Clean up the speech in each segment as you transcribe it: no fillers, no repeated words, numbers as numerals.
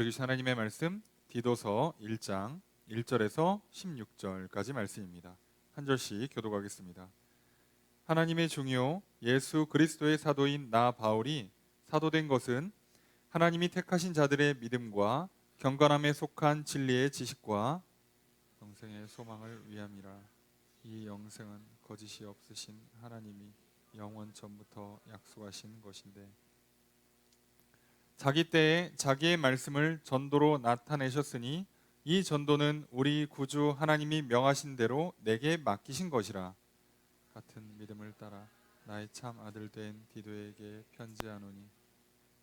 우리 주신 하나님의 말씀 디도서 1장 1절에서 16절까지 말씀입니다. 한 절씩 교독하겠습니다. 하나님의 종이요 예수 그리스도의 사도인 나 바울이 사도된 것은 하나님이 택하신 자들의 믿음과 경건함에 속한 진리의 지식과 영생의 소망을 위함이라. 이 영생은 거짓이 없으신 하나님이 영원 전부터 약속하신 것인데 자기 때에 자기의 말씀을 전도로 나타내셨으니 이 전도는 우리 구주 하나님이 명하신 대로 내게 맡기신 것이라. 같은 믿음을 따라 나의 참 아들 된 디도에게 편지하노니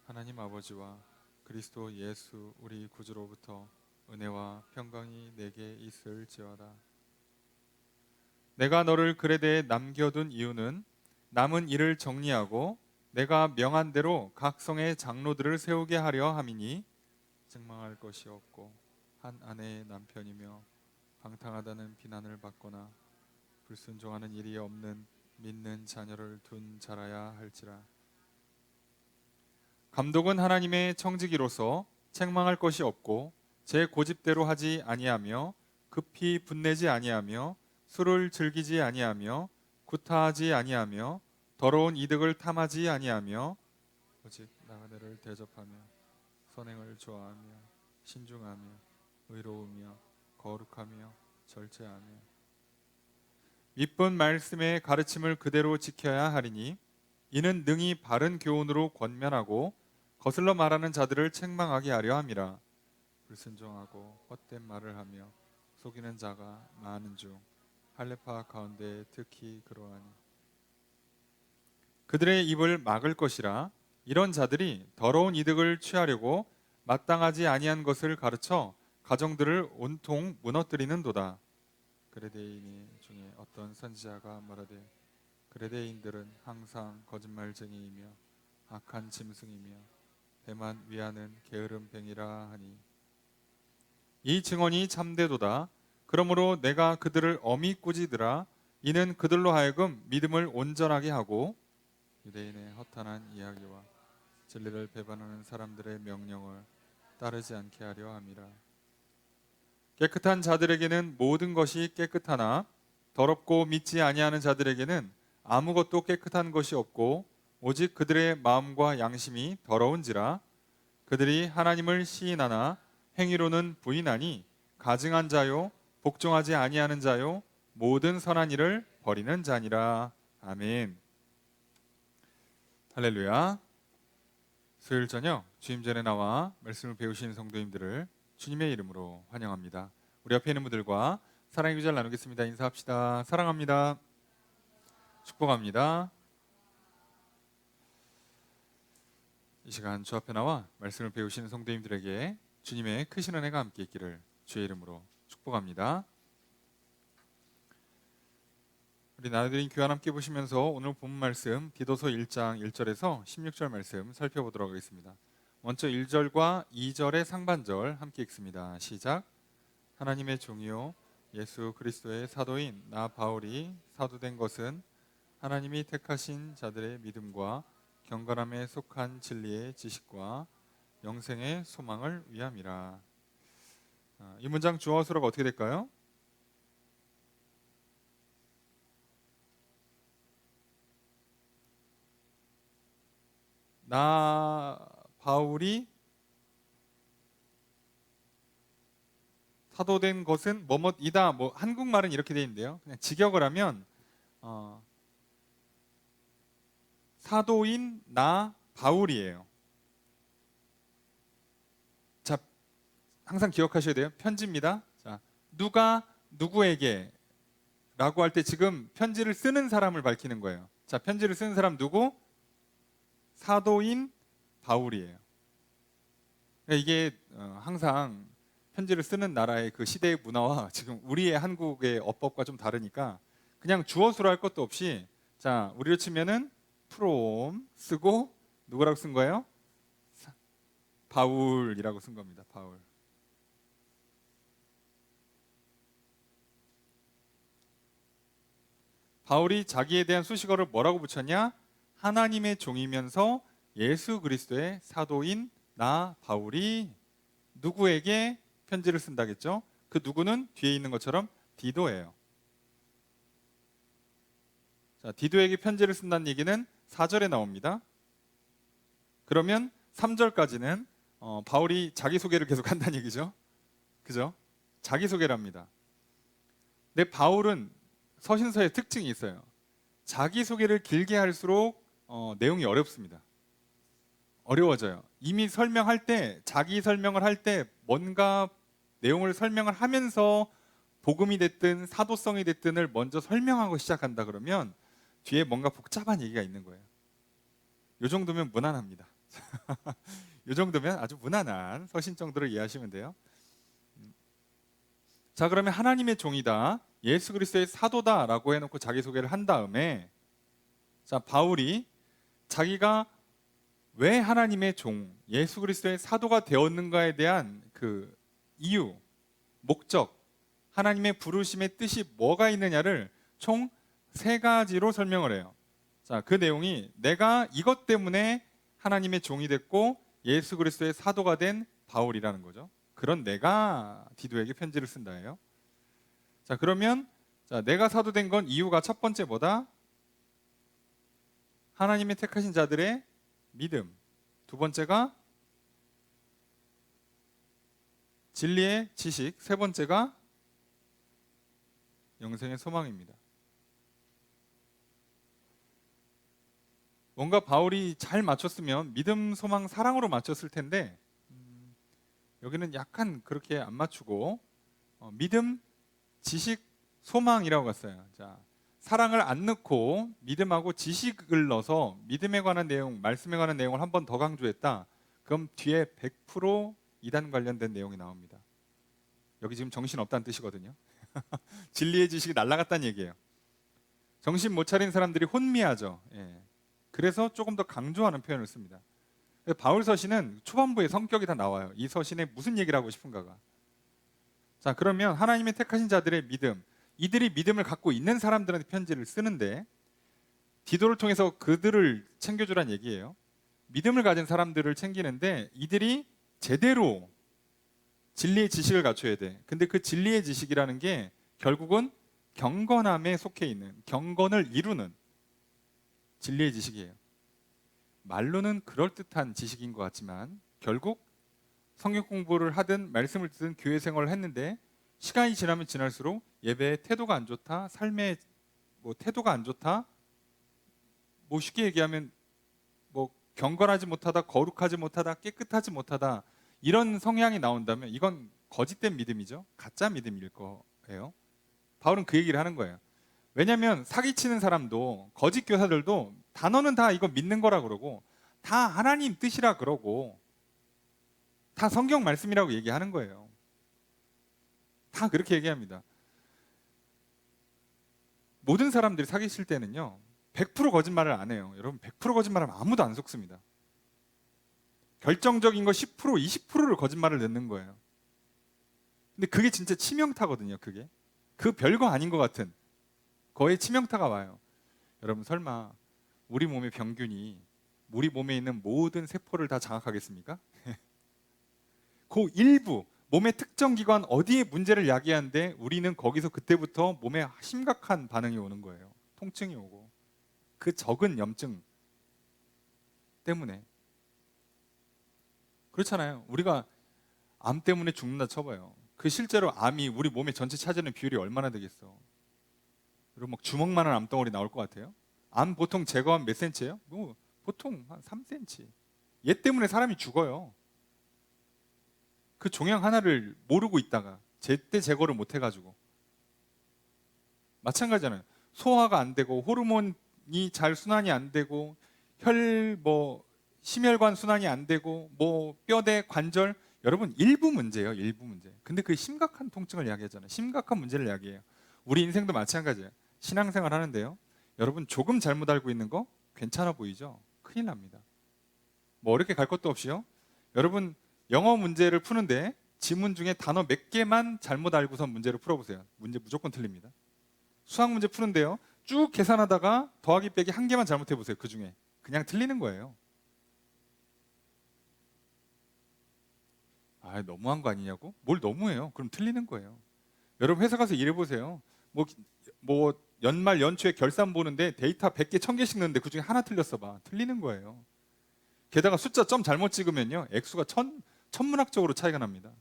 하나님 아버지와 그리스도 예수 우리 구주로부터 은혜와 평강이 내게 있을지어다. 내가 너를 그레데에 남겨둔 이유는 남은 일을 정리하고 내가 명한 대로 각 성의 장로들을 세우게 하려 함이니 책망할 것이 없고 한 아내의 남편이며 방탕하다는 비난을 받거나 불순종하는 일이 없는 믿는 자녀를 둔 자라야 할지라. 감독은 하나님의 청지기로서 책망할 것이 없고 제 고집대로 하지 아니하며 급히 분내지 아니하며 술을 즐기지 아니하며 구타하지 아니하며 더러운 이득을 탐하지 아니하며 오직 나그네를 대접하며 선행을 좋아하며 신중하며 의로우며 거룩하며 절제하며 이쁜 말씀의 가르침을 그대로 지켜야 하리니 이는 능히 바른 교훈으로 권면하고 거슬러 말하는 자들을 책망하게 하려 함이라. 불순종하고 헛된 말을 하며 속이는 자가 많은 중 할례파 가운데 특히 그러하니 그들의 입을 막을 것이라. 이런 자들이 더러운 이득을 취하려고 마땅하지 아니한 것을 가르쳐 가정들을 온통 무너뜨리는도다. 그레데인이 중에 어떤 선지자가 말하되 그레데인들은 항상 거짓말쟁이이며 악한 짐승이며 배만 위하는 게으름뱅이라 하니 이 증언이 참되도다. 그러므로 내가 그들을 엄히 꾸짖으라. 이는 그들로 하여금 믿음을 온전하게 하고 유대인의 허탄한 이야기와 진리를 배반하는 사람들의 명령을 따르지 않게 하려 함이라. 깨끗한 자들에게는 모든 것이 깨끗하나 더럽고 믿지 아니하는 자들에게는 아무것도 깨끗한 것이 없고 오직 그들의 마음과 양심이 더러운지라. 그들이 하나님을 시인하나 행위로는 부인하니 가증한 자요 복종하지 아니하는 자요 모든 선한 일을 버리는 자니라. 아멘. 할렐루야. 수요일 저녁 주임 전에 나와 말씀을 배우시는 성도님들을 주님의 이름으로 환영합니다. 우리 옆에 있는 분들과 사랑의 교제를 나누겠습니다. 인사합시다. 사랑합니다. 축복합니다. 이 시간 주 앞에 나와 말씀을 배우시는 성도님들에게 주님의 크신 은혜가 함께 있기를 주의 이름으로 축복합니다. 우리 나눠드린 교환 함께 보시면서 오늘 본문 말씀 디도서 1장 1절에서 16절 말씀 살펴보도록 하겠습니다. 먼저 1절과 2절의 상반절 함께 읽습니다. 시작. 하나님의 종이요 예수 그리스도의 사도인 나 바울이 사도된 것은 하나님이 택하신 자들의 믿음과 경건함에 속한 진리의 지식과 영생의 소망을 위함이라. 이 문장 주어 수로가 어떻게 될까요? 나 바울이 사도된 것은 뭐뭐이다. 뭐 한국말은 이렇게 돼 있는데요. 그냥 직역을 하면 사도인 나 바울이에요. 자, 항상 기억하셔야 돼요. 편지입니다. 자, 누가 누구에게 라고 할 때 지금 편지를 쓰는 사람을 밝히는 거예요. 자, 편지를 쓰는 사람 누구? 사도인 바울이에요. 이게 항상 편지를 쓰는 나라의 그 시대의 문화와 지금 우리의 한국의 어법과 좀 다르니까 그냥 주어수로 할 것도 없이 자, 우리로 치면은 프롬 쓰고 누구라고 쓴 거예요? 바울이라고 쓴 겁니다. 바울. 바울이 자기에 대한 수식어를 뭐라고 붙였냐? 하나님의 종이면서 예수 그리스도의 사도인 나 바울이 누구에게 편지를 쓴다겠죠? 그 누구는 뒤에 있는 것처럼 디도예요. 자, 디도에게 편지를 쓴다는 얘기는 4절에 나옵니다. 그러면 3절까지는 바울이 자기소개를 계속 한다는 얘기죠. 그죠? 자기소개를 합니다. 근데 바울은 서신서의 특징이 있어요. 자기소개를 길게 할수록 내용이 어렵습니다. 어려워져요. 이미 설명할 때, 자기 설명을 할 때 뭔가 내용을 설명을 하면서 복음이 됐든 사도성이 됐든을 먼저 설명하고 시작한다 그러면 뒤에 뭔가 복잡한 얘기가 있는 거예요. 이 정도면 무난합니다. 이 정도면 아주 무난한 서신 정도를 이해하시면 돼요. 자, 그러면 하나님의 종이다, 예수 그리스도의 사도다라고 해놓고 자기소개를 한 다음에, 자, 바울이 자기가 왜 하나님의 종, 예수 그리스도의 사도가 되었는가에 대한 그 이유, 목적, 하나님의 부르심의 뜻이 뭐가 있느냐를 총 3가지로 설명을 해요. 자, 그 내용이 내가 이것 때문에 하나님의 종이 됐고 예수 그리스도의 사도가 된 바울이라는 거죠. 그런 내가 디도에게 편지를 쓴다예요. 자, 그러면 자, 내가 사도된 건 이유가 첫 번째 뭐다? 하나님의 택하신 자들의 믿음. 두 번째가 진리의 지식. 세 번째가 영생의 소망입니다. 뭔가 바울이 잘 맞췄으면 믿음, 소망, 사랑으로 맞췄을 텐데 여기는 약간 그렇게 안 맞추고 믿음, 지식, 소망이라고 갔어요. 자, 사랑을 안 넣고 믿음하고 지식을 넣어서 믿음에 관한 내용, 말씀에 관한 내용을 한 번 더 강조했다. 그럼 뒤에 100% 이단 관련된 내용이 나옵니다. 여기 지금 정신 없다는 뜻이거든요. 진리의 지식이 날아갔다는 얘기예요. 정신 못 차린 사람들이 혼미하죠. 예. 그래서 조금 더 강조하는 표현을 씁니다. 바울 서신은 초반부에 성격이 다 나와요. 이 서신에 무슨 얘기를 하고 싶은가가. 자, 그러면 하나님의 택하신 자들의 믿음, 이들이 믿음을 갖고 있는 사람들한테 편지를 쓰는데 디도를 통해서 그들을 챙겨주란 얘기예요. 믿음을 가진 사람들을 챙기는데 이들이 제대로 진리의 지식을 갖춰야 돼. 근데 그 진리의 지식이라는 게 결국은 경건함에 속해 있는, 경건을 이루는 진리의 지식이에요. 말로는 그럴듯한 지식인 것 같지만 결국 성경 공부를 하든 말씀을 듣든 교회 생활을 했는데 시간이 지나면 지날수록 예배의 태도가 안 좋다, 삶의 태도가 안 좋다, 쉽게 얘기하면 경건하지 못하다, 거룩하지 못하다, 깨끗하지 못하다, 이런 성향이 나온다면 이건 거짓된 믿음이죠. 가짜 믿음일 거예요. 바울은 그 얘기를 하는 거예요. 왜냐하면 사기치는 사람도, 거짓 교사들도 단어는 다 이거 믿는 거라 그러고 다 하나님 뜻이라 그러고 다 성경 말씀이라고 얘기하는 거예요. 다 그렇게 얘기합니다. 모든 사람들이 사기칠 때는요 100% 거짓말을 안 해요. 여러분 100% 거짓말하면 아무도 안 속습니다. 결정적인 거 10%, 20%를 거짓말을 넣는 거예요. 근데 그게 진짜 치명타거든요. 그게 그 별거 아닌 것 같은 거의 치명타가 와요. 여러분 설마 우리 몸의 병균이 우리 몸에 있는 모든 세포를 다 장악하겠습니까? 그 일부 몸의 특정 기관 어디에 문제를 야기하는데 우리는 거기서 그때부터 몸에 심각한 반응이 오는 거예요. 통증이 오고 그 적은 염증 때문에. 그렇잖아요. 우리가 암 때문에 죽는다 쳐봐요. 그 실제로 암이 우리 몸의 전체 차지하는 비율이 얼마나 되겠어. 여러분 막 주먹만한 암덩어리 나올 것 같아요? 암 보통 제거하면 몇 센치예요? 보통 한 3cm. 얘 때문에 사람이 죽어요. 그 종양 하나를 모르고 있다가 제때 제거를 못 해가지고. 마찬가지잖아요. 소화가 안 되고 호르몬이 잘 순환이 안 되고 심혈관 순환이 안 되고 뼈대 관절, 여러분 일부 문제예요. 일부 문제. 근데 그 심각한 통증을 이야기하잖아요. 심각한 문제를 이야기해요. 우리 인생도 마찬가지예요. 신앙생활 하는데요, 여러분 조금 잘못 알고 있는 거 괜찮아 보이죠? 큰일 납니다. 어렵게 갈 것도 없이요. 여러분 영어 문제를 푸는데 지문 중에 단어 몇 개만 잘못 알고선 문제를 풀어보세요. 문제 무조건 틀립니다. 수학 문제 푸는데요, 쭉 계산하다가 더하기 빼기 한 개만 잘못해보세요. 그 중에 그냥 틀리는 거예요. 아, 너무한 거 아니냐고? 뭘 너무해요? 그럼 틀리는 거예요. 여러분 회사 가서 일해 보세요. 뭐 연말 연초에 결산 보는데 데이터 100개, 1000개씩 넣는데 그중에 하나 틀렸어 봐. 틀리는 거예요. 게다가 숫자 점 잘못 찍으면요. 액수가 천문학적으로 차이가 납니다.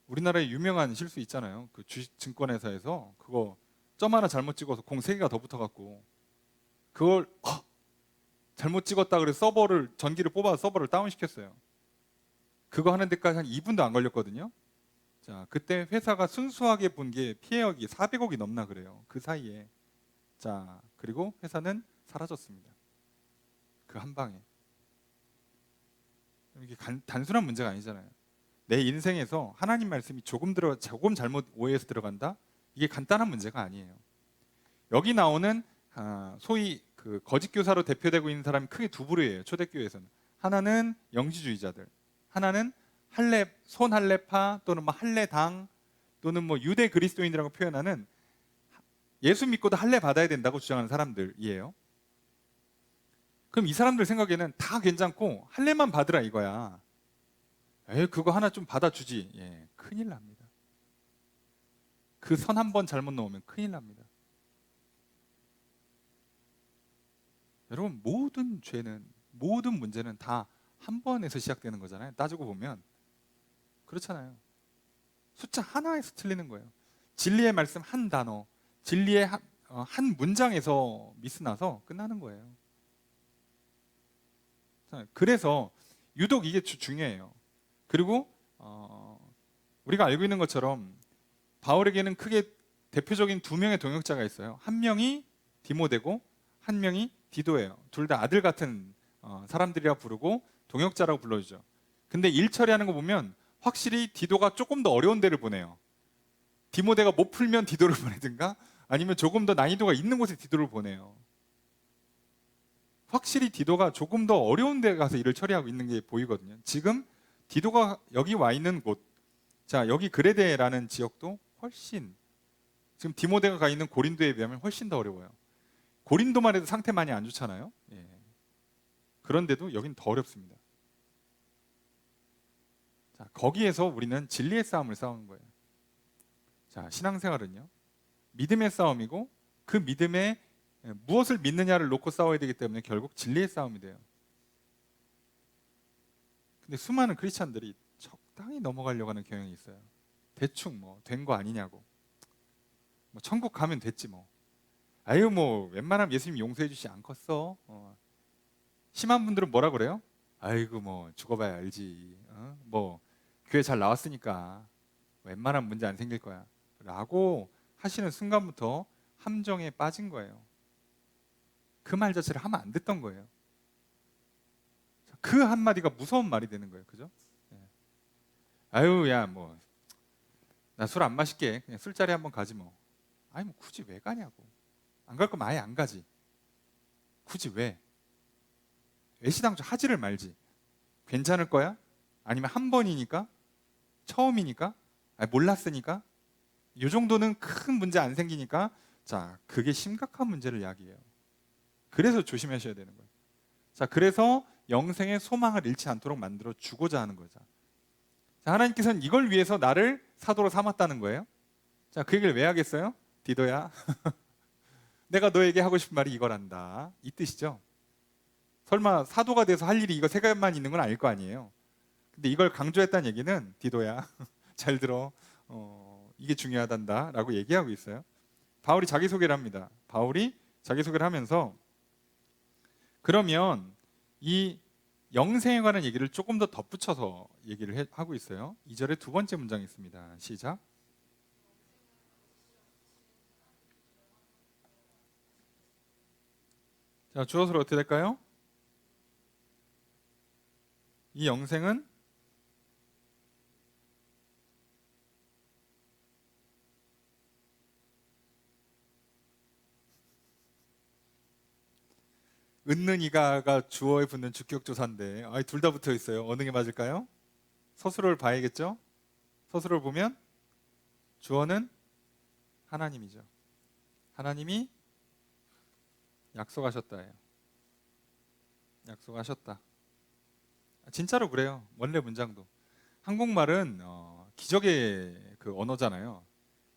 우리나라에 유명한 실수 있잖아요. 그 주식 증권회사에서 그거 점 하나 잘못 찍어서 공 3개가 더 붙어갖고 그걸 잘못 찍었다 그래서 전기를 뽑아서 서버를 다운시켰어요. 그거 하는 데까지 한 2분도 안 걸렸거든요. 자, 그때 회사가 순수하게 본 게 피해액이 400억이 넘나 그래요. 그 사이에. 자, 그리고 회사는 사라졌습니다. 그 한 방에. 이게 단순한 문제가 아니잖아요. 내 인생에서 하나님 말씀이 조금 잘못 오해해서 들어간다? 이게 간단한 문제가 아니에요. 여기 나오는 소위 그 거짓 교사로 대표되고 있는 사람이 크게 두 부류예요. 초대교회에서는. 하나는 영지주의자들, 하나는 손할례파 또는 뭐 할례당 또는 뭐 유대 그리스도인이라고 표현하는 예수 믿고도 할례 받아야 된다고 주장하는 사람들이에요. 그럼 이 사람들 생각에는 다 괜찮고 할례만 받으라 이거야. 그거 하나 좀 받아주지. 예, 큰일 납니다. 그 선 한 번 잘못 넘으면 큰일 납니다. 여러분 모든 죄는, 모든 문제는 다 한 번에서 시작되는 거잖아요. 따지고 보면 그렇잖아요. 숫자 하나에서 틀리는 거예요. 진리의 말씀 한 단어, 진리의 한 문장에서 미스나서 끝나는 거예요. 그래서 유독 이게 중요해요. 그리고 우리가 알고 있는 것처럼 바울에게는 크게 대표적인 두 명의 동역자가 있어요. 한 명이 디모데고 한 명이 디도예요. 둘 다 아들 같은 사람들이라 부르고 동역자라고 불러주죠. 근데 일 처리하는 거 보면 확실히 디도가 조금 더 어려운 데를 보내요. 디모데가 못 풀면 디도를 보내든가 아니면 조금 더 난이도가 있는 곳에 디도를 보내요. 확실히 디도가 조금 더 어려운 데 가서 일을 처리하고 있는 게 보이거든요. 지금 디도가 여기 와 있는 곳, 자 여기 그레데라는 지역도 훨씬, 지금 디모데가 가 있는 고린도에 비하면 훨씬 더 어려워요. 고린도만 해도 상태 많이 안 좋잖아요. 예. 그런데도 여긴 더 어렵습니다. 자, 거기에서 우리는 진리의 싸움을 싸우는 거예요. 자, 신앙생활은요, 믿음의 싸움이고 그 믿음에 무엇을 믿느냐를 놓고 싸워야 되기 때문에 결국 진리의 싸움이 돼요. 근데 수많은 크리스찬들이 적당히 넘어가려고 하는 경향이 있어요. 대충 뭐 된 거 아니냐고, 뭐 천국 가면 됐지 뭐, 아유 뭐 웬만하면 예수님 용서해 주시 않겠어. 심한 분들은 뭐라 그래요? 아이고 뭐 죽어봐야 알지. 뭐 교회 잘 나왔으니까 웬만한 문제 안 생길 거야 라고 하시는 순간부터 함정에 빠진 거예요. 그 말 자체를 하면 안 됐던 거예요. 그 한마디가 무서운 말이 되는 거예요. 그죠? 아유 야 뭐 나 술 안 마실게, 그냥 술자리 한번 가지 뭐. 아니 뭐 굳이 왜 가냐고. 안 갈 거면 아예 안 가지. 굳이 왜? 애시당초 하지를 말지. 괜찮을 거야? 아니면 한 번이니까? 처음이니까? 아니, 몰랐으니까? 이 정도는 큰 문제 안 생기니까. 자, 그게 심각한 문제를 야기해요. 그래서 조심하셔야 되는 거예요. 자, 그래서 영생의 소망을 잃지 않도록 만들어 주고자 하는 거죠. 자, 하나님께서는 이걸 위해서 나를 사도로 삼았다는 거예요. 자, 그 얘기를 왜 하겠어요? 디도야, 내가 너에게 하고 싶은 말이 이거란다, 이 뜻이죠. 설마 사도가 돼서 할 일이 이거 세 가지만 있는 건 아닐 거 아니에요. 근데 이걸 강조했다는 얘기는 디도야 잘 들어, 이게 중요하단다 라고 얘기하고 있어요. 바울이 자기소개를 합니다. 바울이 자기소개를 하면서 그러면 이 영생에 관한 얘기를 조금 더 덧붙여서 얘기를 하고 있어요. 2절에 두 번째 문장이 있습니다. 시작. 자, 주어서로 어떻게 될까요? 이 영생은 은는 이가가 주어에 붙는 주격조사인데 둘 다 붙어 있어요. 어느 게 맞을까요? 서술어를 봐야겠죠? 서술어를 보면 주어는 하나님이죠. 하나님이 약속하셨다예요. 약속하셨다. 진짜로 그래요. 원래 문장도. 한국말은 기적의 그 언어잖아요.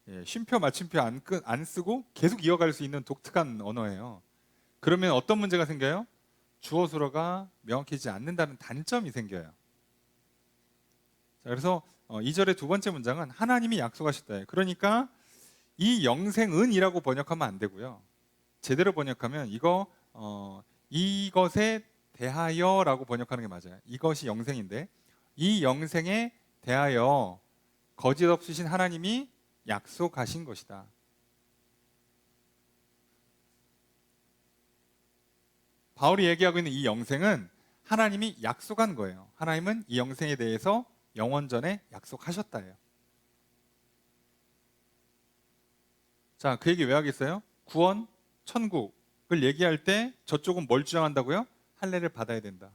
예, 쉼표 맞춤표 안 쓰고 계속 이어갈 수 있는 독특한 언어예요. 그러면 어떤 문제가 생겨요? 주어 수어가 명확해지지 않는다는 단점이 생겨요. 자, 그래서 2절의 두 번째 문장은 하나님이 약속하셨다. 그러니까 이 영생은이라고 번역하면 안 되고요. 제대로 번역하면 이것에 대하여라고 번역하는 게 맞아요. 이것이 영생인데 이 영생에 대하여 거짓 없으신 하나님이 약속하신 것이다. 바울이 얘기하고 있는 이 영생은 하나님이 약속한 거예요. 하나님은 이 영생에 대해서 영원전에 약속하셨다예요. 자, 그 얘기 왜 하겠어요? 구원, 천국을 얘기할 때 저쪽은 뭘 주장한다고요? 할례를 받아야 된다는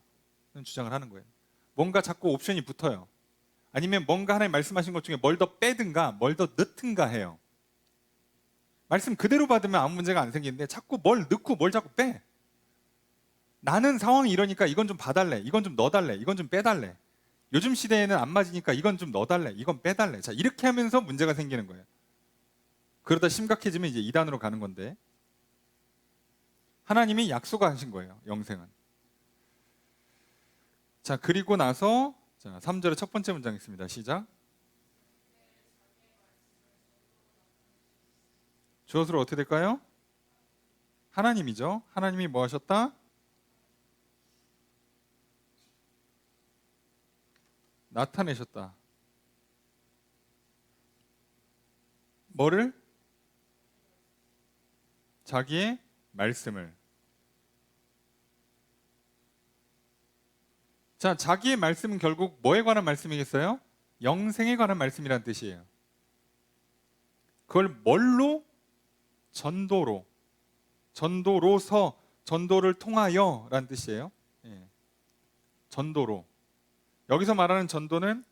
주장을 하는 거예요. 뭔가 자꾸 옵션이 붙어요. 아니면 뭔가 하나님 말씀하신 것 중에 뭘 더 빼든가 뭘 더 넣든가 해요. 말씀 그대로 받으면 아무 문제가 안 생기는데 자꾸 뭘 넣고 뭘 자꾸 빼. 나는 상황이 이러니까 이건 좀 봐달래, 이건 좀 넣어달래, 이건 좀 빼달래. 요즘 시대에는 안 맞으니까 이건 좀 넣어달래, 이건 빼달래. 자, 이렇게 하면서 문제가 생기는 거예요. 그러다 심각해지면 이제 이단으로 가는 건데 하나님이 약속하신 거예요. 영생은. 자, 그리고 나서 3절의 첫 번째 문장 있습니다. 시작. 주어수로 어떻게 될까요? 하나님이죠. 하나님이 뭐 하셨다? 나타내셨다. 뭐를? 자기의 말씀을. 자, 자기의 말씀은 결국 뭐에 관한 말씀이겠어요? 영생에 관한 말씀이란 뜻이에요. 그걸 뭘로? 전도로. 전도로서, 전도를 통하여 라는 뜻이에요. 예. 전도로. 여기서 말하는 전도는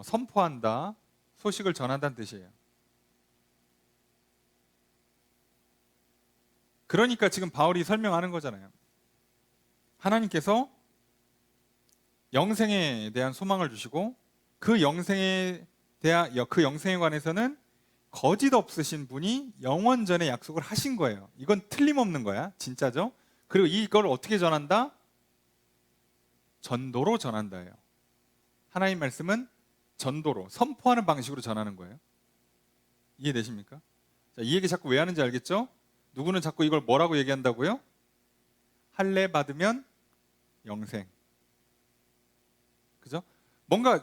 선포한다, 소식을 전한다는 뜻이에요. 그러니까 지금 바울이 설명하는 거잖아요. 하나님께서 영생에 대한 소망을 주시고 그 영생에 관해서는 거짓 없으신 분이 영원전에 약속을 하신 거예요. 이건 틀림없는 거야. 진짜죠? 그리고 이걸 어떻게 전한다? 전도로 전한다예요. 하나님 말씀은 전도로, 선포하는 방식으로 전하는 거예요. 이해되십니까? 자, 이 얘기 자꾸 왜 하는지 알겠죠? 누구는 자꾸 이걸 뭐라고 얘기한다고요? 할례 받으면 영생. 그죠? 뭔가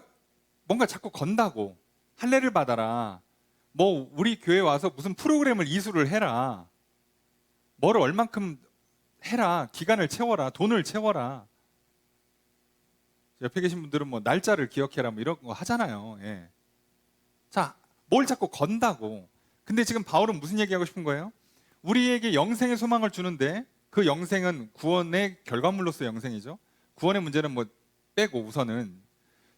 자꾸 건다고. 할례를 받아라. 뭐 우리 교회 와서 무슨 프로그램을 이수를 해라. 뭐를 얼만큼 해라. 기간을 채워라. 돈을 채워라. 옆에 계신 분들은 뭐 날짜를 기억해라 뭐 이런 거 하잖아요. 예. 자, 뭘 자꾸 건다고. 근데 지금 바울은 무슨 얘기하고 싶은 거예요? 우리에게 영생의 소망을 주는데 그 영생은 구원의 결과물로서 영생이죠. 구원의 문제는 뭐 빼고 우선은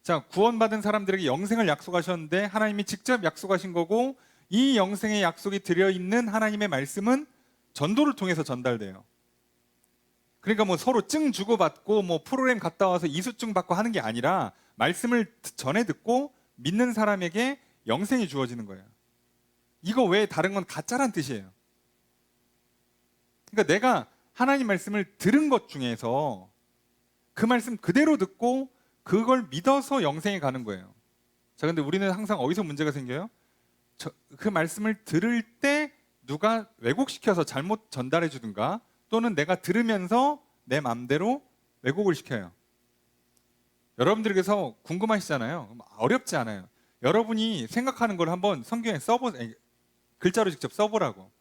자, 구원받은 사람들에게 영생을 약속하셨는데 하나님이 직접 약속하신 거고 이 영생의 약속이 들어있는 하나님의 말씀은 전도를 통해서 전달돼요. 그러니까 뭐 서로 증 주고받고 뭐 프로그램 갔다 와서 이수증 받고 하는 게 아니라 말씀을 전해 듣고 믿는 사람에게 영생이 주어지는 거예요. 이거 외에 다른 건 가짜란 뜻이에요. 그러니까 내가 하나님 말씀을 들은 것 중에서 그 말씀 그대로 듣고 그걸 믿어서 영생에 가는 거예요. 자, 근데 우리는 항상 어디서 문제가 생겨요? 그 말씀을 들을 때 누가 왜곡시켜서 잘못 전달해 주든가 또는 내가 들으면서 내 마음대로 왜곡을 시켜요. 여러분들께서 궁금하시잖아요. 어렵지 않아요. 여러분이 생각하는 걸 한번 성경에 글자로 직접 써보라고.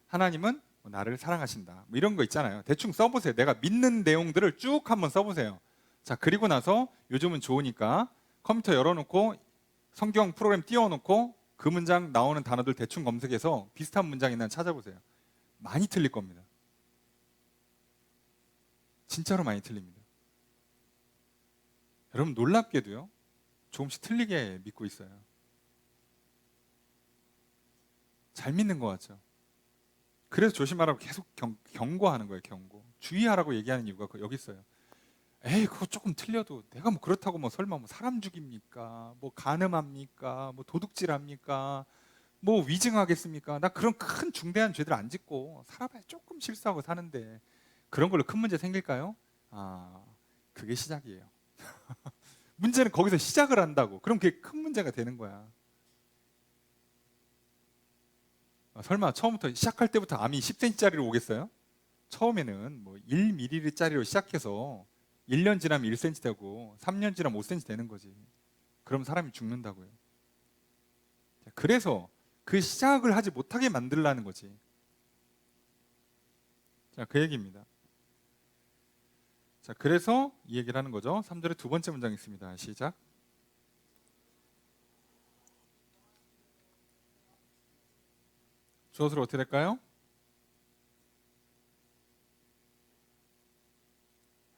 하나님은 나를 사랑하신다. 뭐 이런 거 있잖아요. 대충 써보세요. 내가 믿는 내용들을 쭉 한번 써보세요. 자, 그리고 나서 요즘은 좋으니까 컴퓨터 열어놓고 성경 프로그램 띄워놓고 그 문장 나오는 단어들 대충 검색해서 비슷한 문장 있나 찾아보세요. 많이 틀릴 겁니다. 진짜로 많이 틀립니다. 여러분 놀랍게도요. 조금씩 틀리게 믿고 있어요. 잘 믿는 것 같죠. 그래서 조심하라고 계속 경고하는 거예요. 경고. 주의하라고 얘기하는 이유가 여기 있어요. 에이, 그거 조금 틀려도 내가 뭐 그렇다고 뭐 설마 뭐 사람 죽입니까? 뭐 간음합니까? 뭐 도둑질합니까? 뭐 위증하겠습니까? 나 그런 큰 중대한 죄들 안 짓고 살아봐야 조금 실수하고 사는데 그런 걸로 큰 문제 생길까요? 아, 그게 시작이에요. 문제는 거기서 시작을 한다고. 그럼 그게 큰 문제가 되는 거야. 설마 처음부터 시작할 때부터 암이 10cm짜리로 오겠어요? 처음에는 뭐 1mm짜리로 시작해서 1년 지나면 1cm 되고 3년 지나면 5cm 되는 거지. 그럼 사람이 죽는다고요. 그래서 그 시작을 하지 못하게 만들라는 거지. 자, 그 얘기입니다. 자, 그래서 이 얘기를 하는 거죠. 3절의 두 번째 문장 있습니다. 시작. 주어로 어떻게 될까요?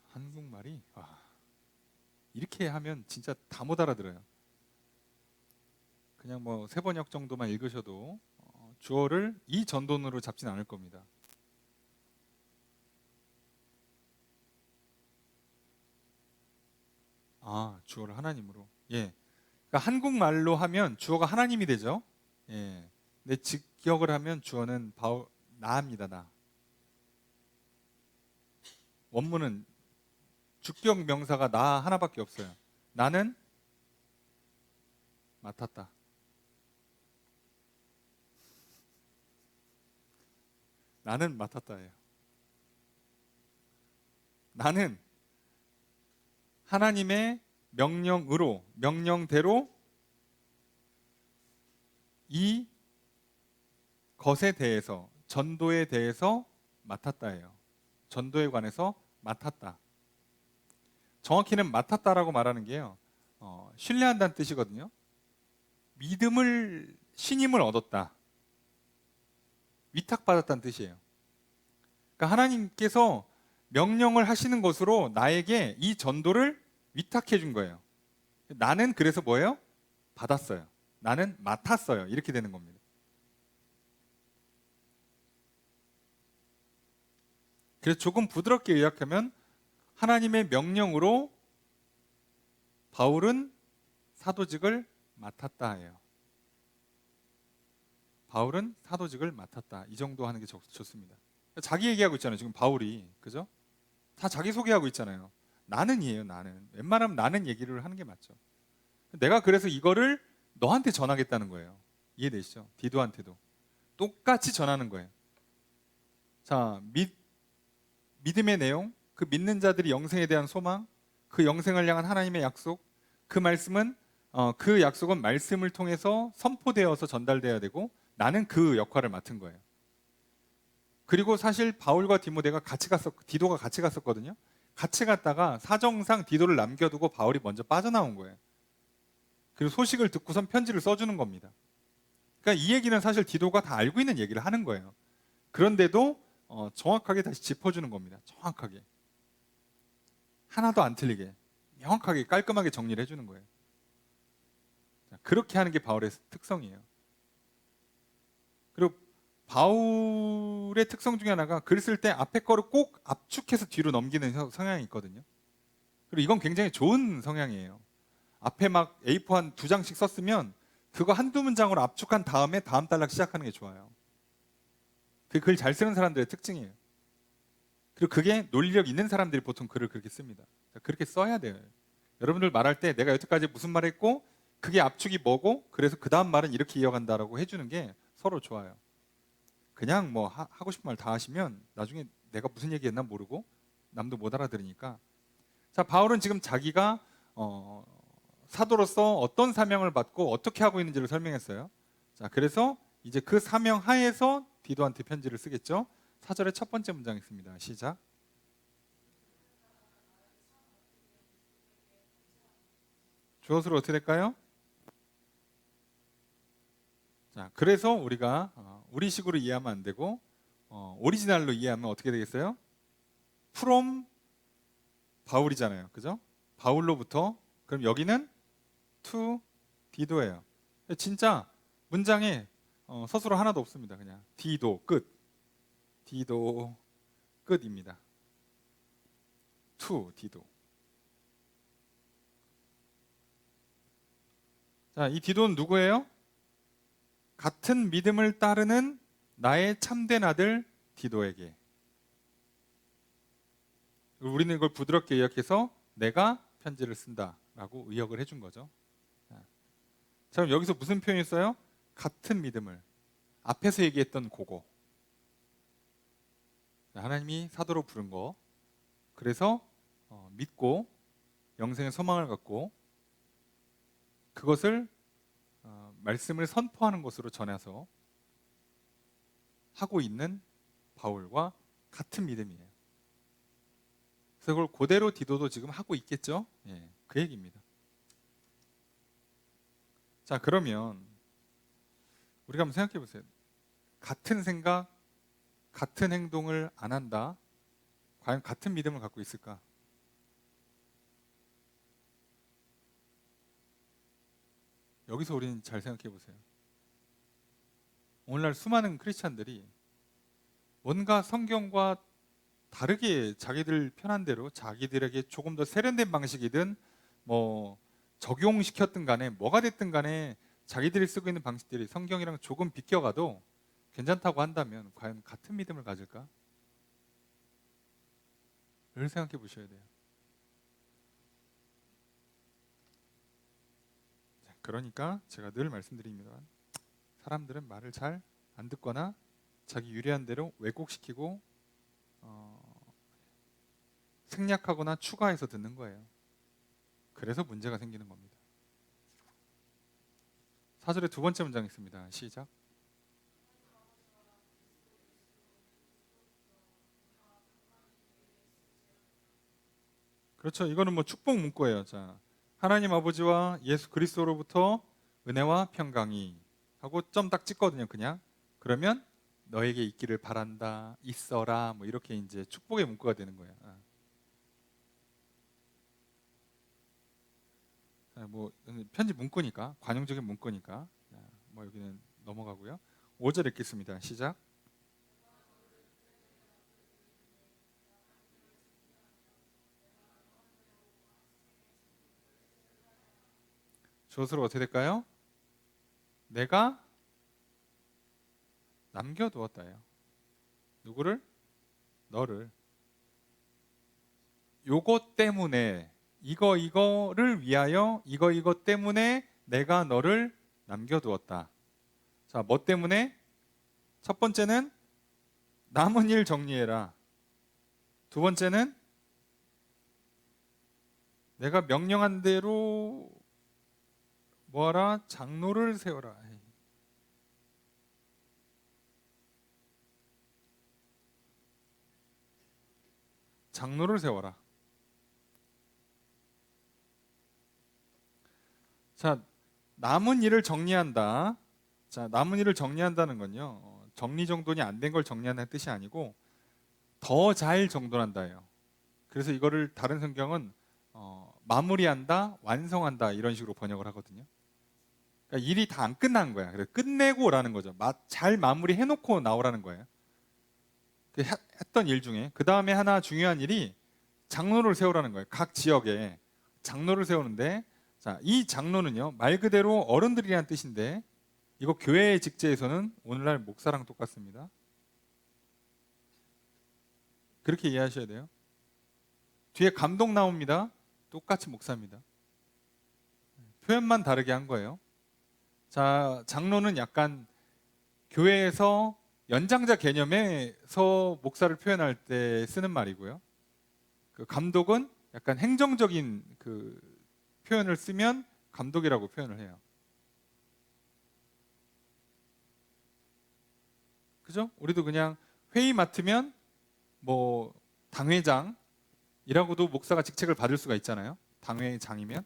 한국말이 이렇게 하면 진짜 다 못 알아들어요. 그냥 뭐 세 번역 정도만 읽으셔도 주어를 이 전돈으로 잡진 않을 겁니다. 주어를 하나님으로. 예. 그러니까 한국말로 하면 주어가 하나님이 되죠. 예. 근데 직역을 하면 주어는 나입니다. 나. 원문은 주격 명사가 나 하나밖에 없어요. 나는 맡았다. 나는 맡았다예요. 나는 하나님의 명령대로 이 것에 대해서, 전도에 대해서 맡았다예요. 전도에 관해서 맡았다. 정확히는 맡았다라고 말하는 게요, 신뢰한다는 뜻이거든요. 신임을 얻었다. 위탁받았다는 뜻이에요. 그러니까 하나님께서 명령을 하시는 것으로 나에게 이 전도를 위탁해 준 거예요. 나는 그래서 뭐예요? 받았어요. 나는 맡았어요. 이렇게 되는 겁니다. 그래서 조금 부드럽게 요약하면 하나님의 명령으로 바울은 사도직을 맡았다예요. 바울은 사도직을 맡았다. 이 정도 하는 게 좋습니다. 자기 얘기하고 있잖아요. 지금 바울이. 그죠? 다 자기 소개하고 있잖아요. 나는이에요. 나는. 웬만하면 나는 얘기를 하는 게 맞죠. 내가 그래서 이거를 너한테 전하겠다는 거예요. 이해되시죠? 디도한테도. 똑같이 전하는 거예요. 자, 믿음의 내용, 그 믿는 자들이 영생에 대한 소망, 그 영생을 향한 하나님의 약속, 그 말씀은 그 약속은 말씀을 통해서 선포되어서 전달돼야 되고 나는 그 역할을 맡은 거예요. 그리고 사실 바울과 디도가 같이 갔었거든요. 같이 갔다가 사정상 디도를 남겨두고 바울이 먼저 빠져나온 거예요. 그리고 소식을 듣고선 편지를 써주는 겁니다. 그러니까 이 얘기는 사실 디도가 다 알고 있는 얘기를 하는 거예요. 그런데도 정확하게 다시 짚어주는 겁니다. 정확하게. 하나도 안 틀리게 명확하게 깔끔하게 정리를 해주는 거예요. 그렇게 하는 게 바울의 특성이에요. 그리고 바울의 특성 중에 하나가 글 쓸 때 앞에 거를 꼭 압축해서 뒤로 넘기는 성향이 있거든요. 그리고 이건 굉장히 좋은 성향이에요. 앞에 막 A4 한 2장씩 썼으면 그거 한두 문장으로 압축한 다음에 다음 단락 시작하는 게 좋아요. 그 글 잘 쓰는 사람들의 특징이에요. 그리고 그게 논리력 있는 사람들이 보통 글을 그렇게 씁니다. 그렇게 써야 돼요. 여러분들 말할 때 내가 여태까지 무슨 말 했고 그게 압축이 뭐고 그래서 그 다음 말은 이렇게 이어간다라고 해주는 게 서로 좋아요. 그냥 뭐 하고 싶은 말 다 하시면 나중에 내가 무슨 얘기했나 모르고 남도 못 알아들으니까. 자, 바울은 지금 자기가 사도로서 어떤 사명을 받고 어떻게 하고 있는지를 설명했어요. 자, 그래서 이제 그 사명 하에서 디도한테 편지를 쓰겠죠. 4절의 첫 번째 문장 있습니다. 시작. 주어수로 어떻게 될까요? 자, 그래서 우리가 우리식으로 이해하면 안 되고 오리지널로 이해하면 어떻게 되겠어요? from 바울이잖아요. 그죠? 바울로부터. 그럼 여기는 to 디도예요. 진짜 문장에 서술어 하나도 없습니다. 그냥 디도 끝. 디도 끝입니다. to 디도. 자, 이 디도는 누구예요? 같은 믿음을 따르는 나의 참된 아들 디도에게. 우리는 이걸 부드럽게 의역해서 내가 편지를 쓴다라고 의역을 해준 거죠. 자, 그럼 여기서 무슨 표현이 있어요? 같은 믿음을. 앞에서 얘기했던 그거. 하나님이 사도로 부른 거. 그래서 믿고 영생의 소망을 갖고 그것을 말씀을 선포하는 것으로 전해서 하고 있는 바울과 같은 믿음이에요. 그래서 그걸 그대로 디도도 지금 하고 있겠죠? 예, 그 얘기입니다. 자, 그러면 우리가 한번 생각해 보세요. 같은 생각, 같은 행동을 안 한다. 과연 같은 믿음을 갖고 있을까? 여기서 우리는 잘 생각해 보세요. 오늘날 수많은 크리스찬들이 뭔가 성경과 다르게 자기들 편한 대로 자기들에게 조금 더 세련된 방식이든 뭐 적용시켰든 간에 뭐가 됐든 간에 자기들이 쓰고 있는 방식들이 성경이랑 조금 비껴가도 괜찮다고 한다면 과연 같은 믿음을 가질까? 를 생각해 보셔야 돼요. 그러니까 제가 늘 말씀드립니다. 사람들은 말을 잘 안 듣거나 자기 유리한 대로 왜곡시키고 생략하거나 추가해서 듣는 거예요. 그래서 문제가 생기는 겁니다. 4절의 두 번째 문장 있습니다. 시작. 그렇죠. 이거는 뭐 축복 문구예요. 자, 하나님 아버지와 예수 그리스도로부터 은혜와 평강이 하고 점 딱 찍거든요. 그냥. 그러면 너에게 있기를 바란다, 있어라, 뭐 이렇게 이제 축복의 문구가 되는 거예요. 뭐 편지 문구니까, 관용적인 문구니까. 뭐 여기는 넘어가고요. 5절 읽겠습니다. 시작. 저것으로 어떻게 될까요? 내가 남겨두었다예요. 누구를? 너를. 요것 때문에 이거를 위하여 이거 때문에 내가 너를 남겨두었다. 자, 뭐 때문에? 첫 번째는 남은 일 정리해라. 두 번째는 내가 명령한 대로 뭐하라? 장로를 세워라. 장로를 세워라. 자, 남은 일을 정리한다. 자, 남은 일을 정리한다는 건요. 정리정돈이 안 된 걸 정리한다는 뜻이 아니고 더 잘 정돈한다예요. 그래서 이거를 다른 성경은 마무리한다, 완성한다 이런 식으로 번역을 하거든요. 그러니까 일이 다 안 끝난 거야. 그래서 끝내고 오라는 거죠. 잘 마무리해놓고 나오라는 거예요. 했던 일 중에 그 다음에 하나 중요한 일이 장로를 세우라는 거예요. 각 지역에 장로를 세우는데, 자, 이 장로는요 말 그대로 어른들이라는 뜻인데 이거 교회의 직제에서는 오늘날 목사랑 똑같습니다. 그렇게 이해하셔야 돼요. 뒤에 감독 나옵니다. 똑같이 목사입니다. 표현만 다르게 한 거예요. 자, 장로는 약간 교회에서 연장자 개념에서 목사를 표현할 때 쓰는 말이고요. 그 감독은 약간 행정적인 그 표현을 쓰면 감독이라고 표현을 해요. 그죠? 우리도 그냥 회의 맡으면 뭐 당회장이라고도 목사가 직책을 받을 수가 있잖아요. 당회장이면.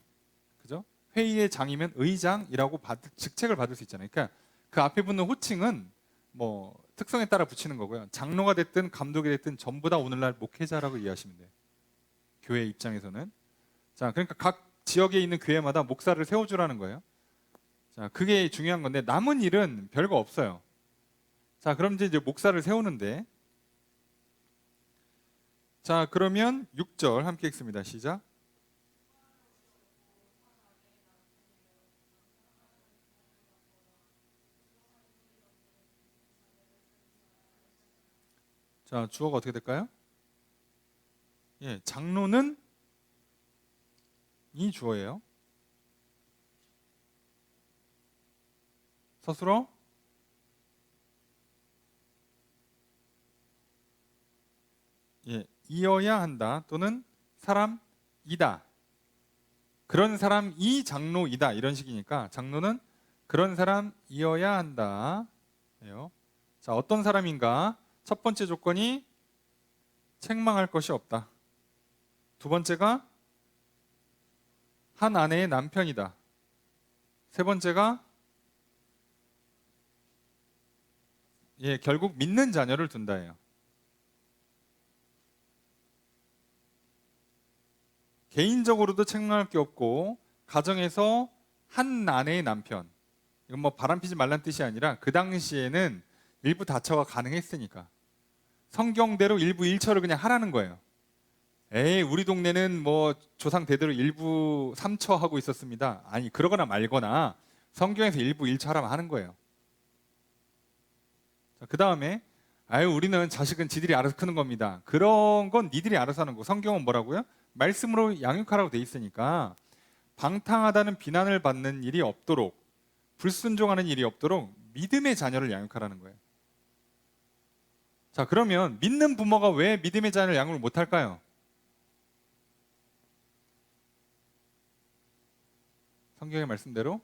그죠? 회의의 장이면 의장이라고 직책을 받을 수 있잖아요. 그러니까 그 앞에 붙는 호칭은 뭐 특성에 따라 붙이는 거고요. 장로가 됐든 감독이 됐든 전부 다 오늘날 목회자라고 이해하시면 돼요. 교회 입장에서는. 자, 그러니까 각 지역에 있는 교회마다 목사를 세워주라는 거예요. 자, 그게 중요한 건데 남은 일은 별거 없어요. 자, 그럼 이제 목사를 세우는데, 자, 그러면 6절 함께 읽습니다. 시작. 자, 주어가 어떻게 될까요? 예, 장로는 이 주어예요. 스스로 예, 이어야 한다 또는 사람이다. 그런 사람이 장로이다 이런 식이니까 장로는 그런 사람이어야 한다. 예요. 자, 어떤 사람인가? 첫 번째 조건이 책망할 것이 없다. 두 번째가 한 아내의 남편이다. 세 번째가 예, 결국 믿는 자녀를 둔다예요. 개인적으로도 책망할 게 없고 가정에서 한 아내의 남편. 이건 뭐 바람피지 말란 뜻이 아니라 그 당시에는 일부 다처가 가능했으니까 성경대로 일부 일처를 그냥 하라는 거예요. 에이, 우리 동네는 뭐 조상 대대로 일부 삼처 하고 있었습니다. 아니, 그러거나 말거나 성경에서 일부 일처 하라면 하는 거예요. 그 다음에 아유, 우리는 자식은 지들이 알아서 크는 겁니다. 그런 건 니들이 알아서 하는 거. 성경은 뭐라고요? 말씀으로 양육하라고 돼 있으니까 방탕하다는 비난을 받는 일이 없도록, 불순종하는 일이 없도록 믿음의 자녀를 양육하라는 거예요. 자, 그러면 믿는 부모가 왜 믿음의 자녀를 양육을 못할까요? 성경의 말씀대로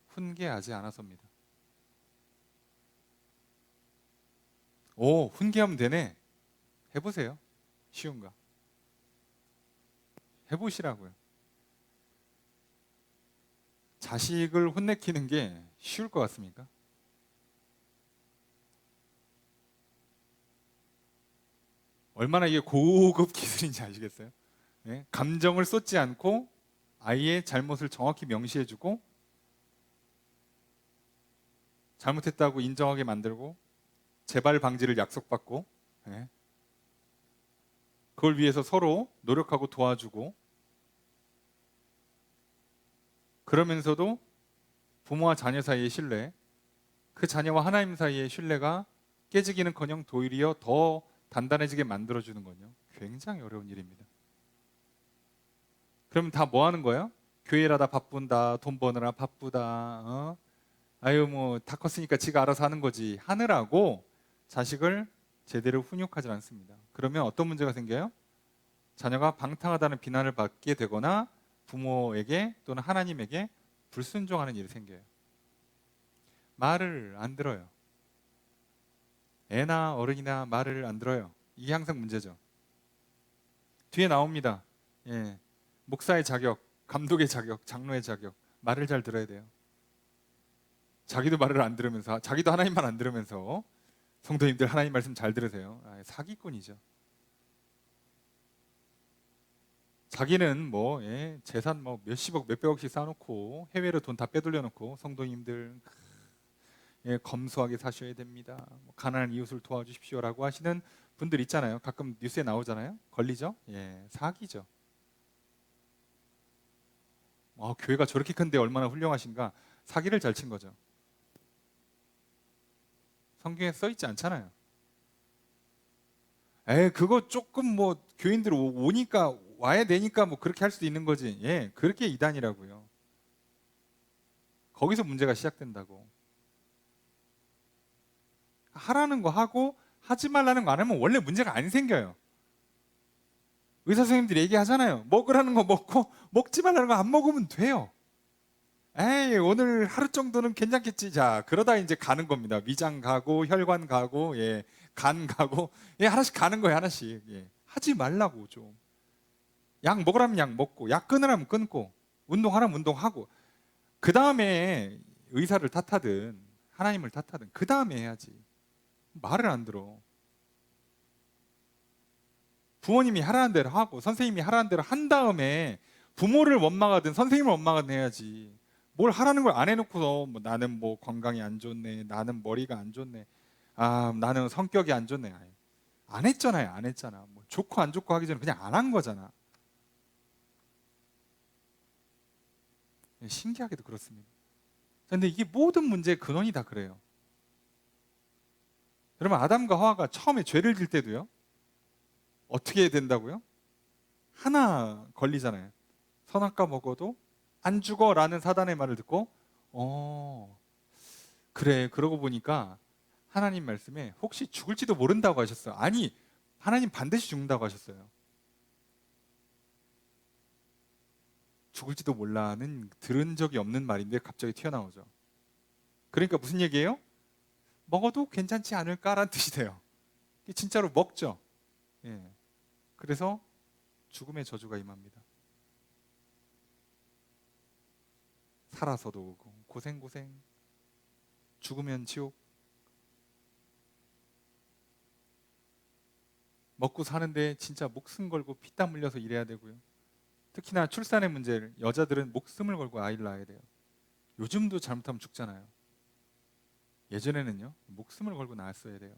훈계하지 않아서입니다. 오, 훈계하면 되네. 해보세요. 쉬운가? 해보시라고요. 자식을 혼내키는 게 쉬울 것 같습니까? 얼마나 이게 고급 기술인지 아시겠어요? 네? 감정을 쏟지 않고 아이의 잘못을 정확히 명시해주고 잘못했다고 인정하게 만들고 재발 방지를 약속받고 네? 그걸 위해서 서로 노력하고 도와주고 그러면서도 부모와 자녀 사이의 신뢰, 그 자녀와 하나님 사이의 신뢰가 깨지기는커녕 도리어 더 단단해지게 만들어주는 건요. 굉장히 어려운 일입니다. 그럼 다 뭐 하는 거예요? 교회라다 바쁜다, 돈 버느라 바쁘다, 아유 뭐 다 컸으니까 지가 알아서 하는 거지 하느라고 자식을 제대로 훈육하지 않습니다. 그러면 어떤 문제가 생겨요? 자녀가 방탕하다는 비난을 받게 되거나 부모에게 또는 하나님에게 불순종하는 일이 생겨요. 말을 안 들어요. 애나 어른이나 말을 안 들어요. 이게 항상 문제죠. 뒤에 나옵니다. 예. 목사의 자격, 감독의 자격, 장로의 자격, 말을 잘 들어야 돼요. 자기도 말을 안 들으면서, 자기도 하나님 말 안 들으면서 성도님들 하나님 말씀 잘 들으세요. 사기꾼이죠. 자기는 뭐 재산 뭐 몇십억 몇백억씩 쌓아놓고 해외로 돈 다 빼돌려놓고 성도님들 검소하게 사셔야 됩니다. 뭐 가난한 이웃을 도와주십시오라고 하시는 분들 있잖아요. 가끔 뉴스에 나오잖아요. 걸리죠? 사기죠. 교회가 저렇게 큰데 얼마나 훌륭하신가. 사기를 잘 친 거죠. 성경에 써 있지 않잖아요. 그거 조금 뭐 교인들 오니까 와야 되니까 뭐 그렇게 할 수도 있는 거지. 그렇게 이단이라고요. 거기서 문제가 시작된다고. 하라는 거 하고 하지 말라는 거 안 하면 원래 문제가 안 생겨요. 의사 선생님들이 얘기하잖아요. 먹으라는 거 먹고 먹지 말라는 거 안 먹으면 돼요. 오늘 하루 정도는 괜찮겠지. 자, 그러다 이제 가는 겁니다. 위장 가고 혈관 가고 간 가고 하나씩 가는 거예요. 하나씩. 하지 말라고 좀. 약 먹으라면 약 먹고 약 끊으라면 끊고 운동하라면 운동하고 그 다음에 의사를 탓하든 하나님을 탓하든 그 다음에 해야지. 말을 안 들어. 부모님이 하라는 대로 하고 선생님이 하라는 대로 한 다음에 부모를 원망하든 선생님을 원망하든 해야지. 뭘 하라는 걸 안 해놓고서 뭐 나는 뭐 건강이 안 좋네, 나는 머리가 안 좋네, 나는 성격이 안 좋네. 안 했잖아요. 안 했잖아. 뭐 좋고 안 좋고 하기 전에 그냥 안 한 거잖아. 신기하게도 그렇습니다. 근데 이게 모든 문제의 근원이 다 그래요. 여러분 아담과 하와가 처음에 죄를 질 때도요. 어떻게 된다고요? 하나 걸리잖아요. 선악과 먹어도 안 죽어라는 사단의 말을 듣고 그래 그러고 보니까 하나님 말씀에 혹시 죽을지도 모른다고 하셨어요. 아니 하나님 반드시 죽는다고 하셨어요. 죽을지도 몰라는 들은 적이 없는 말인데 갑자기 튀어나오죠. 그러니까 무슨 얘기예요? 먹어도 괜찮지 않을까라는 뜻이 돼요. 진짜로 먹죠. 예. 그래서 죽음의 저주가 임합니다. 살아서도 오고 고생 죽으면 지옥. 먹고 사는데 진짜 목숨 걸고 피땀 흘려서 일해야 되고요. 특히나 출산의 문제를 여자들은 목숨을 걸고 아이를 낳아야 돼요. 요즘도 잘못하면 죽잖아요. 예전에는요 목숨을 걸고 낳았어야 돼요.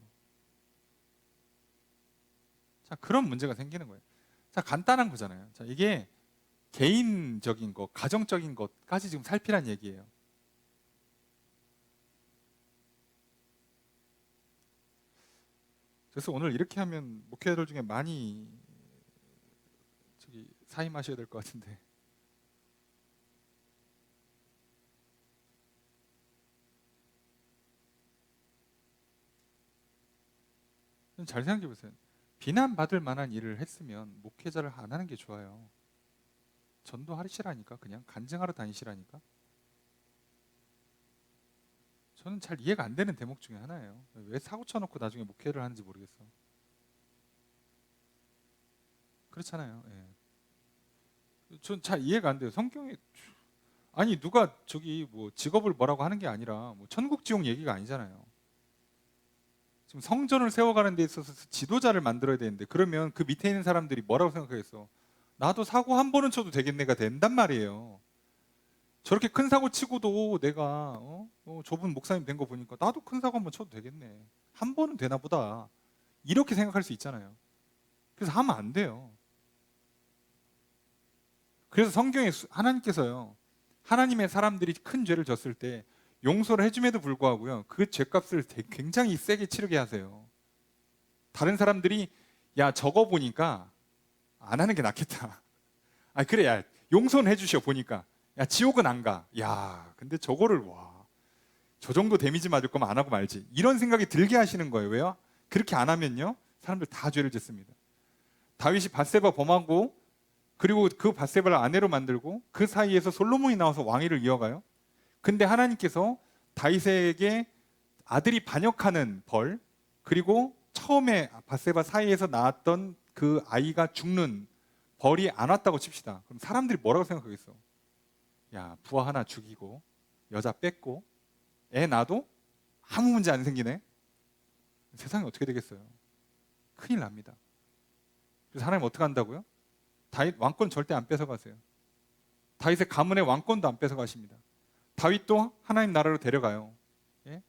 자 그런 문제가 생기는 거예요. 자 간단한 거잖아요. 자 이게 개인적인 것, 가정적인 것까지 지금 살피란 얘기예요. 그래서 오늘 이렇게 하면 목회자들 중에 많이 사임하셔야 될 것 같은데. 잘 생각해 보세요. 비난받을 만한 일을 했으면 목회자를 안 하는 게 좋아요. 전도하시라니까 그냥 간증하러 다니시라니까. 저는 잘 이해가 안 되는 대목 중에 하나예요. 왜 사고 쳐놓고 나중에 목회를 하는지 모르겠어. 그렇잖아요. 예. 전 잘 이해가 안 돼요. 성경에 아니 누가 뭐 직업을 뭐라고 하는 게 아니라 뭐 천국 지옥 얘기가 아니잖아요. 지금 성전을 세워가는 데 있어서 지도자를 만들어야 되는데 그러면 그 밑에 있는 사람들이 뭐라고 생각하겠어? 나도 사고 한 번은 쳐도 되겠네가 된단 말이에요. 저렇게 큰 사고 치고도 내가 좁은 목사님 된 거 보니까 나도 큰 사고 한 번 쳐도 되겠네. 한 번은 되나 보다. 이렇게 생각할 수 있잖아요. 그래서 하면 안 돼요. 그래서 성경에 하나님께서요. 하나님의 사람들이 큰 죄를 졌을 때 용서를 해줌에도 불구하고요. 그 죄값을 굉장히 세게 치르게 하세요. 다른 사람들이 야 저거 보니까 안 하는 게 낫겠다. 아 그래 야 용서는 해주셔 보니까 야 지옥은 안 가. 야 근데 저거를 저 정도 데미지 맞을 거면 안 하고 말지. 이런 생각이 들게 하시는 거예요. 왜요? 그렇게 안 하면요 사람들 다 죄를 짓습니다. 다윗이 밧세바 범하고 그리고 그 밧세바를 아내로 만들고 그 사이에서 솔로몬이 나와서 왕위를 이어가요. 근데 하나님께서 다윗에게 아들이 반역하는 벌 그리고 처음에 밧세바 사이에서 낳았던 그 아이가 죽는 벌이 안 왔다고 칩시다. 그럼 사람들이 뭐라고 생각하겠어? 야 부하 하나 죽이고 여자 뺐고 애 낳아도 아무 문제 안 생기네. 세상이 어떻게 되겠어요? 큰일 납니다. 그래서 하나님 어떻게 한다고요? 다윗 왕권 절대 안 뺏어가세요. 다윗의 가문의 왕권도 안 뺏어가십니다. 다윗도 하나님 나라로 데려가요. 예?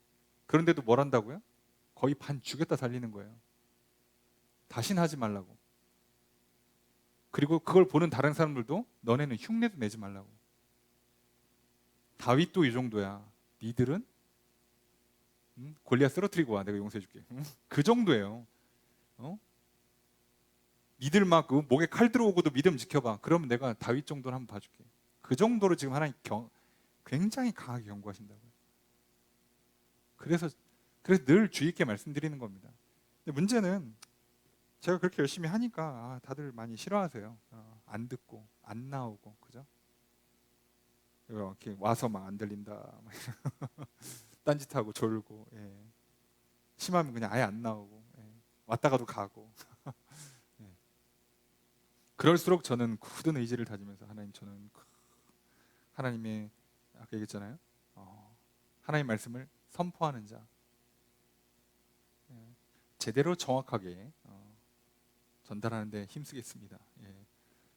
그런데도 뭘 한다고요? 거의 반 죽였다 살리는 거예요. 다신 하지 말라고. 그리고 그걸 보는 다른 사람들도 너네는 흉내도 내지 말라고. 다윗도 이 정도야. 니들은 골리앗 쓰러뜨리고 와. 내가 용서해줄게. 그 정도예요. 니들 막 목에 칼 들어오고도 믿음 지켜봐. 그러면 내가 다윗 정도는 한번 봐줄게. 그 정도로 지금 하나님 굉장히 강하게 경고하신다고요. 그래서 늘 주의 있게 말씀드리는 겁니다. 근데 문제는 제가 그렇게 열심히 하니까 다들 많이 싫어하세요. 안 듣고 안 나오고 그죠? 이렇게 와서 막 안 들린다, 딴짓하고 졸고, 심하면 그냥 아예 안 나오고, 왔다가도 가고. 예. 그럴수록 저는 굳은 의지를 다지면서 저는 하나님의 아까 얘기했잖아요. 하나님 말씀을 선포하는 자, 제대로 정확하게 전달하는데 힘쓰겠습니다.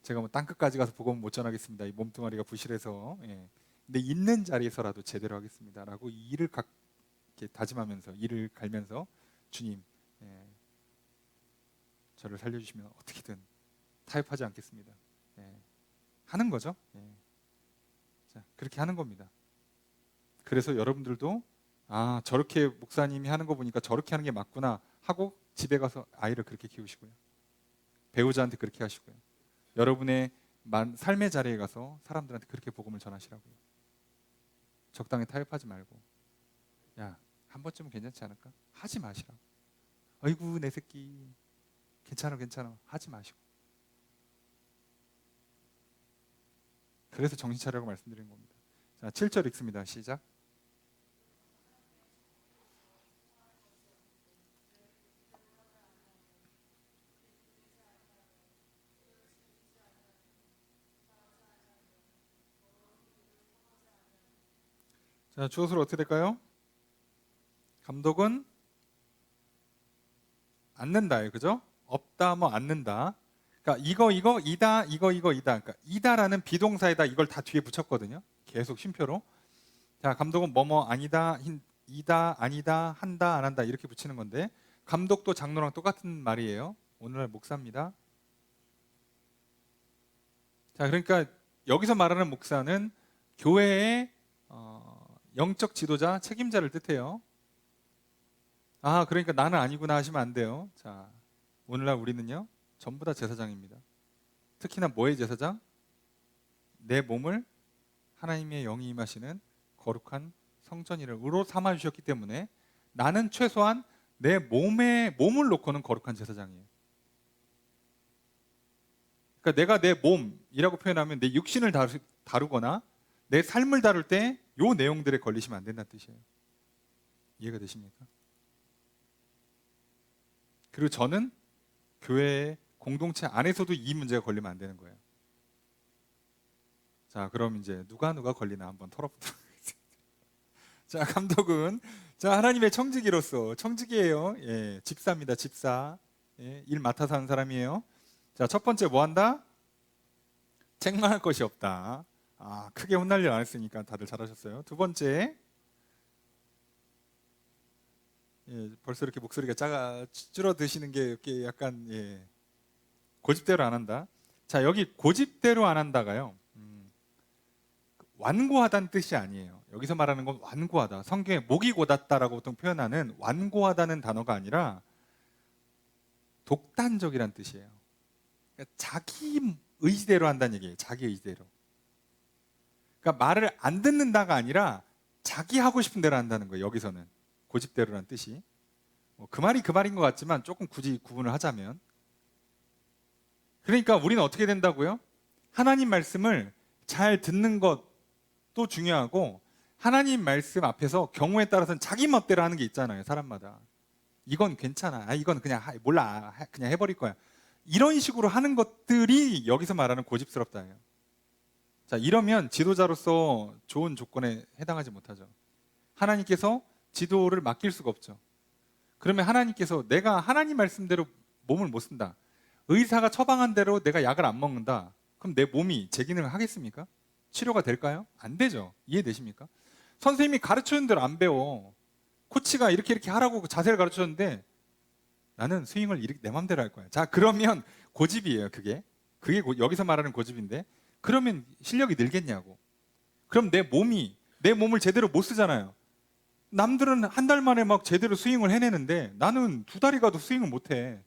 제가 뭐 땅끝까지 가서 복음은 못 전하겠습니다. 이 몸뚱아리가 부실해서. 근데 있는 자리에서라도 제대로 하겠습니다라고 이를 이렇게 다짐하면서 일을 갈면서 주님 저를 살려주시면 어떻게든 타협하지 않겠습니다. 하는 거죠. 자, 그렇게 하는 겁니다. 그래서 여러분들도 아, 저렇게 목사님이 하는 거 보니까 저렇게 하는 게 맞구나 하고 집에 가서 아이를 그렇게 키우시고요. 배우자한테 그렇게 하시고요. 여러분의 삶의 자리에 가서 사람들한테 그렇게 복음을 전하시라고요. 적당히 타협하지 말고, 야, 한 번쯤은 괜찮지 않을까? 하지 마시라고. 아이고 내 새끼 괜찮아 하지 마시고. 그래서 정신 차리라고 말씀드리는 겁니다. 자, 7절 읽습니다. 시작. 자, 주어수로 어떻게 될까요? 감독은 않는다예요. 그죠? 없다 뭐 않는다. 그러니까 이거 이다 이다. 그러니까 이다라는 비동사에다 이걸 다 뒤에 붙였거든요. 계속 쉼표로. 자, 감독은 뭐뭐 아니다, 이다, 아니다, 한다, 안 한다 이렇게 붙이는 건데 감독도 장로랑 똑같은 말이에요. 오늘날 목사입니다. 자, 그러니까 여기서 말하는 목사는 교회의 영적 지도자, 책임자를 뜻해요. 아, 그러니까 나는 아니구나 하시면 안 돼요. 자, 오늘날 우리는요, 전부 다 제사장입니다. 특히나 뭐의 제사장? 내 몸을 하나님의 영이 임하시는 거룩한 성전이로 삼아 주셨기 때문에 나는 최소한 내 몸을 놓고는 거룩한 제사장이에요. 그러니까 내가 내 몸이라고 표현하면 내 육신을 다루거나 내 삶을 다룰 때 요 내용들에 걸리시면 안 된다는 뜻이에요. 이해가 되십니까? 그리고 저는 교회 공동체 안에서도 이 문제가 걸리면 안 되는 거예요. 자, 그럼 이제 누가 걸리나 한번 털어보도록 하겠습니다. 자, 감독은 자, 하나님의 청지기예요. 예, 집사입니다. 집사. 예, 일 맡아서 하는 사람이에요. 자, 첫 번째 뭐 한다? 책망할 것이 없다. 아, 크게 혼날 일 안 했으니까 다들 잘하셨어요. 두 번째, 예, 벌써 이렇게 목소리가 줄어드시는 게 이렇게 약간 고집대로 안 한다. 자, 여기 고집대로 안 한다가요. 완고하다는 뜻이 아니에요. 여기서 말하는 건 완고하다. 성경에 목이 곧았다라고 보통 표현하는 완고하다는 단어가 아니라 독단적이란 뜻이에요. 그러니까 자기 의지대로 한다는 얘기예요. 자기 의지대로. 그러니까 말을 안 듣는다가 아니라 자기 하고 싶은 대로 한다는 거예요. 여기서는 고집대로란 뜻이. 그 말이 그 말인 것 같지만 조금 굳이 구분을 하자면, 그러니까 우리는 어떻게 된다고요? 하나님 말씀을 잘 듣는 것도 중요하고 하나님 말씀 앞에서 경우에 따라서는 자기 멋대로 하는 게 있잖아요. 사람마다. 이건 괜찮아. 아, 이건 그냥 몰라. 그냥 해버릴 거야. 이런 식으로 하는 것들이 여기서 말하는 고집스럽다예요. 자, 이러면 지도자로서 좋은 조건에 해당하지 못하죠. 하나님께서 지도를 맡길 수가 없죠. 그러면 하나님께서 내가 하나님 말씀대로 몸을 못 쓴다. 의사가 처방한 대로 내가 약을 안 먹는다. 그럼 내 몸이 제 기능을 하겠습니까? 치료가 될까요? 안 되죠. 이해되십니까? 선생님이 가르치는 대로 안 배워. 코치가 이렇게 하라고 자세를 가르쳤는데 나는 스윙을 이렇게 내 맘대로 할 거야. 자, 그러면 고집이에요. 그게 여기서 말하는 고집인데, 그러면 실력이 늘겠냐고. 그럼 내 몸을 제대로 못 쓰잖아요. 남들은 한 달 만에 막 제대로 스윙을 해내는데 나는 2달이 가도 스윙을 못해.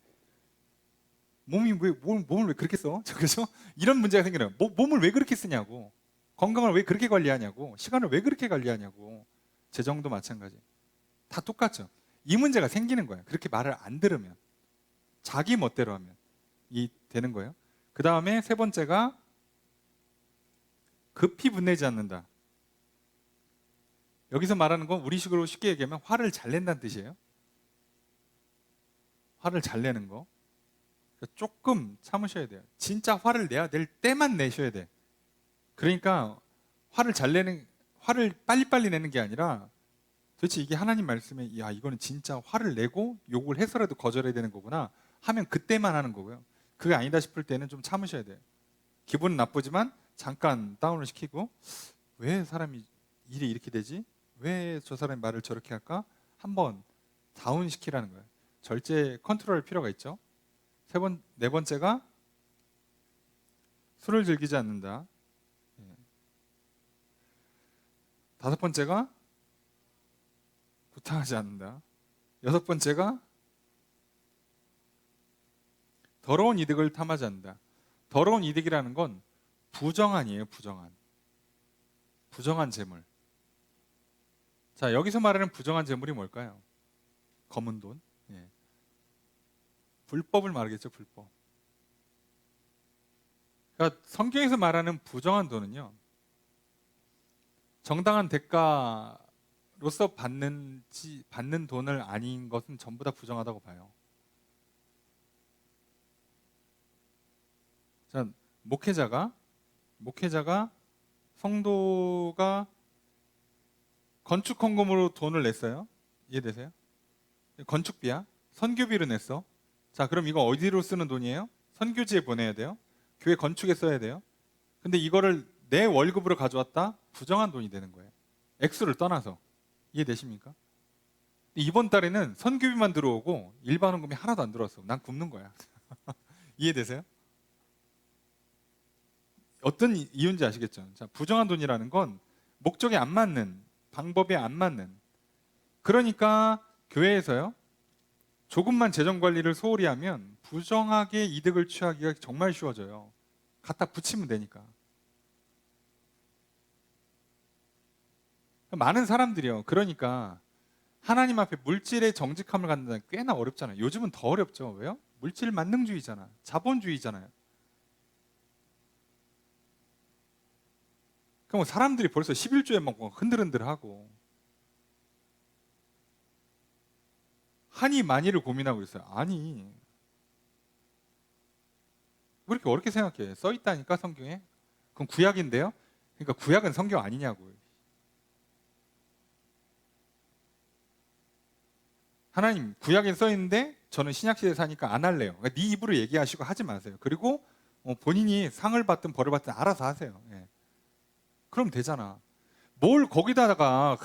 몸을 왜 그렇게 써? 그래서 이런 문제가 생기는 거예요. 몸을 왜 그렇게 쓰냐고. 건강을 왜 그렇게 관리하냐고. 시간을 왜 그렇게 관리하냐고. 재정도 마찬가지. 다 똑같죠. 이 문제가 생기는 거예요. 그렇게 말을 안 들으면, 자기 멋대로 하면 되는 거예요. 그 다음에 세 번째가 급히 분내지 않는다. 여기서 말하는 건 우리식으로 쉽게 얘기하면 화를 잘 낸다는 뜻이에요. 화를 잘 내는 거. 그러니까 조금 참으셔야 돼요. 진짜 화를 내야 될 때만 내셔야 돼. 그러니까 화를 빨리빨리 내는 게 아니라 도대체 이게 하나님 말씀에 야, 이거는 진짜 화를 내고 욕을 해서라도 거절해야 되는 거구나 하면 그때만 하는 거고요. 그게 아니다 싶을 때는 좀 참으셔야 돼요. 기분은 나쁘지만 잠깐 다운을 시키고, 왜 사람이 일이 이렇게 되지? 왜 저 사람이 말을 저렇게 할까? 한번 다운 시키라는 거예요. 절제 컨트롤할 필요가 있죠. 네 번째가 술을 즐기지 않는다. 다섯 번째가 부탁하지 않는다. 여섯 번째가 더러운 이득을 탐하지 않는다. 더러운 이득이라는 건 부정한이에요. 부정한 재물. 자, 여기서 말하는 부정한 재물이 뭘까요? 검은 돈. 예. 불법을 말하겠죠. 불법. 그러니까 성경에서 말하는 부정한 돈은요, 정당한 대가로서 받는 돈을 아닌 것은 전부 다 부정하다고 봐요. 자, 목회자가 성도가 건축 헌금으로 돈을 냈어요. 이해되세요? 건축비야. 선교비로 냈어. 자, 그럼 이거 어디로 쓰는 돈이에요? 선교지에 보내야 돼요. 교회 건축에 써야 돼요. 근데 이거를 내 월급으로 가져왔다? 부정한 돈이 되는 거예요. 액수를 떠나서. 이해되십니까? 이번 달에는 선교비만 들어오고 일반 헌금이 하나도 안 들어왔어. 난 굶는 거야. 이해되세요? 어떤 이유인지 아시겠죠? 자, 부정한 돈이라는 건 목적에 안 맞는, 방법에 안 맞는. 그러니까 교회에서요, 조금만 재정 관리를 소홀히 하면 부정하게 이득을 취하기가 정말 쉬워져요. 갖다 붙이면 되니까. 많은 사람들이요, 그러니까 하나님 앞에 물질의 정직함을 갖는다는 게 꽤나 어렵잖아요. 요즘은 더 어렵죠. 왜요? 물질 만능주의잖아. 자본주의잖아요. 그럼 사람들이 벌써 11조에 막 흔들흔들하고 한이 많이를 고민하고 있어요. 아니, 왜 이렇게 어렵게 생각해? 써 있다니까 성경에. 그럼 구약인데요. 그러니까 구약은 성경 아니냐고요. 하나님 구약에 써 있는데 저는 신약 시대에 사니까 안 할래요. 그러니까 네 입으로 얘기하시고 하지 마세요. 그리고 본인이 상을 받든 벌을 받든 알아서 하세요. 예. 그럼 되잖아. 뭘 거기다가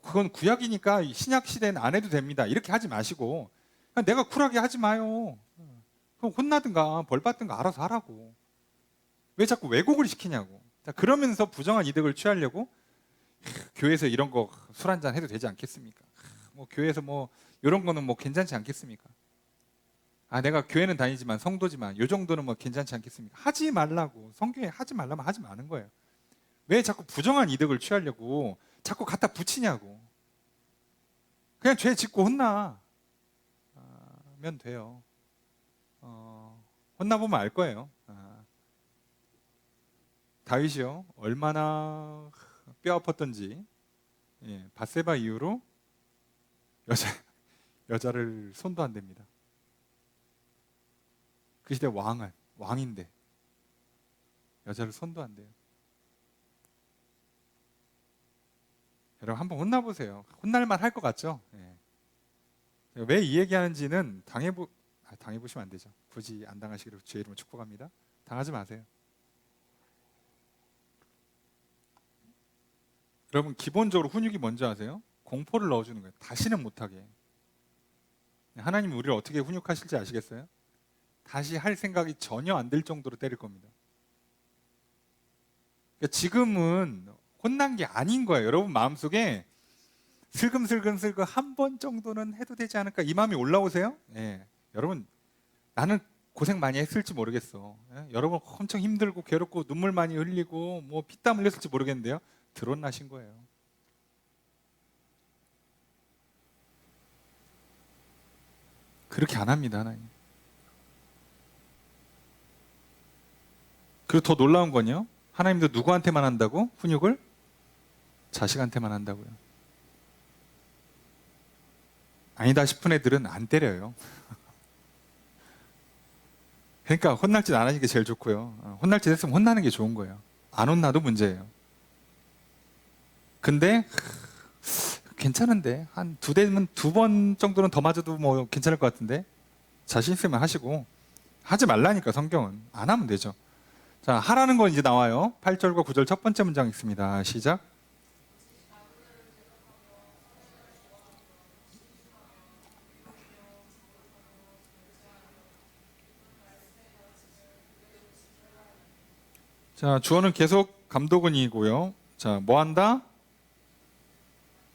그건 구약이니까 신약 시대는 안 해도 됩니다. 이렇게 하지 마시고 그냥 내가 쿨하게 하지 마요. 그럼 혼나든가 벌 받든가 알아서 하라고. 왜 자꾸 왜곡을 시키냐고. 자, 그러면서 부정한 이득을 취하려고 교회에서 이런 거 술 한잔 해도 되지 않겠습니까? 뭐 교회에서 뭐 이런 거는 뭐 괜찮지 않겠습니까? 아, 내가 교회는 다니지만 성도지만 요 정도는 뭐 괜찮지 않겠습니까? 하지 말라고. 성경에 하지 말라면 하지 마는 거예요. 왜 자꾸 부정한 이득을 취하려고 자꾸 갖다 붙이냐고. 그냥 죄 짓고 혼나면 돼요. 혼나보면 알 거예요. 다윗이요, 얼마나 뼈 아팠던지. 예, 밧세바 이후로 여자를 손도 안 댑니다. 그 시대 왕인데 여자를 손도 안 대요. 여러분 한번 혼나보세요. 혼날만 할 것 같죠? 예. 왜 이 얘기하는지는 당해보시면 안 되죠. 굳이 안 당하시기를 주의 이름으로 축복합니다. 당하지 마세요. 여러분 기본적으로 훈육이 뭔지 아세요? 공포를 넣어주는 거예요. 다시는 못하게. 하나님이 우리를 어떻게 훈육하실지 아시겠어요? 다시 할 생각이 전혀 안 들 정도로 때릴 겁니다. 그러니까 지금은 혼난 게 아닌 거예요. 여러분 마음속에 슬금슬금 한 번 정도는 해도 되지 않을까 이 마음이 올라오세요? 예. 여러분 나는 고생 많이 했을지 모르겠어. 예? 여러분 엄청 힘들고 괴롭고 눈물 많이 흘리고 뭐 피땀 흘렸을지 모르겠는데요. 드러나신 거예요. 그렇게 안 합니다, 하나님. 그리고 더 놀라운 건요, 하나님도 누구한테만 한다고? 훈육을? 자식한테만 한다고요. 아니다 싶은 애들은 안 때려요. 그러니까 혼날 짓 안 하는 게 제일 좋고요. 혼날 짓 했으면 혼나는 게 좋은 거예요. 안 혼나도 문제예요. 근데 괜찮은데 한 두 번 정도는 더 맞아도 뭐 괜찮을 것 같은데 자신 있으면 하시고, 하지 말라니까 성경은. 안 하면 되죠. 자, 하라는 건 이제 나와요. 8절과 9절 첫 번째 문장 있습니다. 시작. 자, 주어는 계속 감독은이고요. 자, 뭐 한다?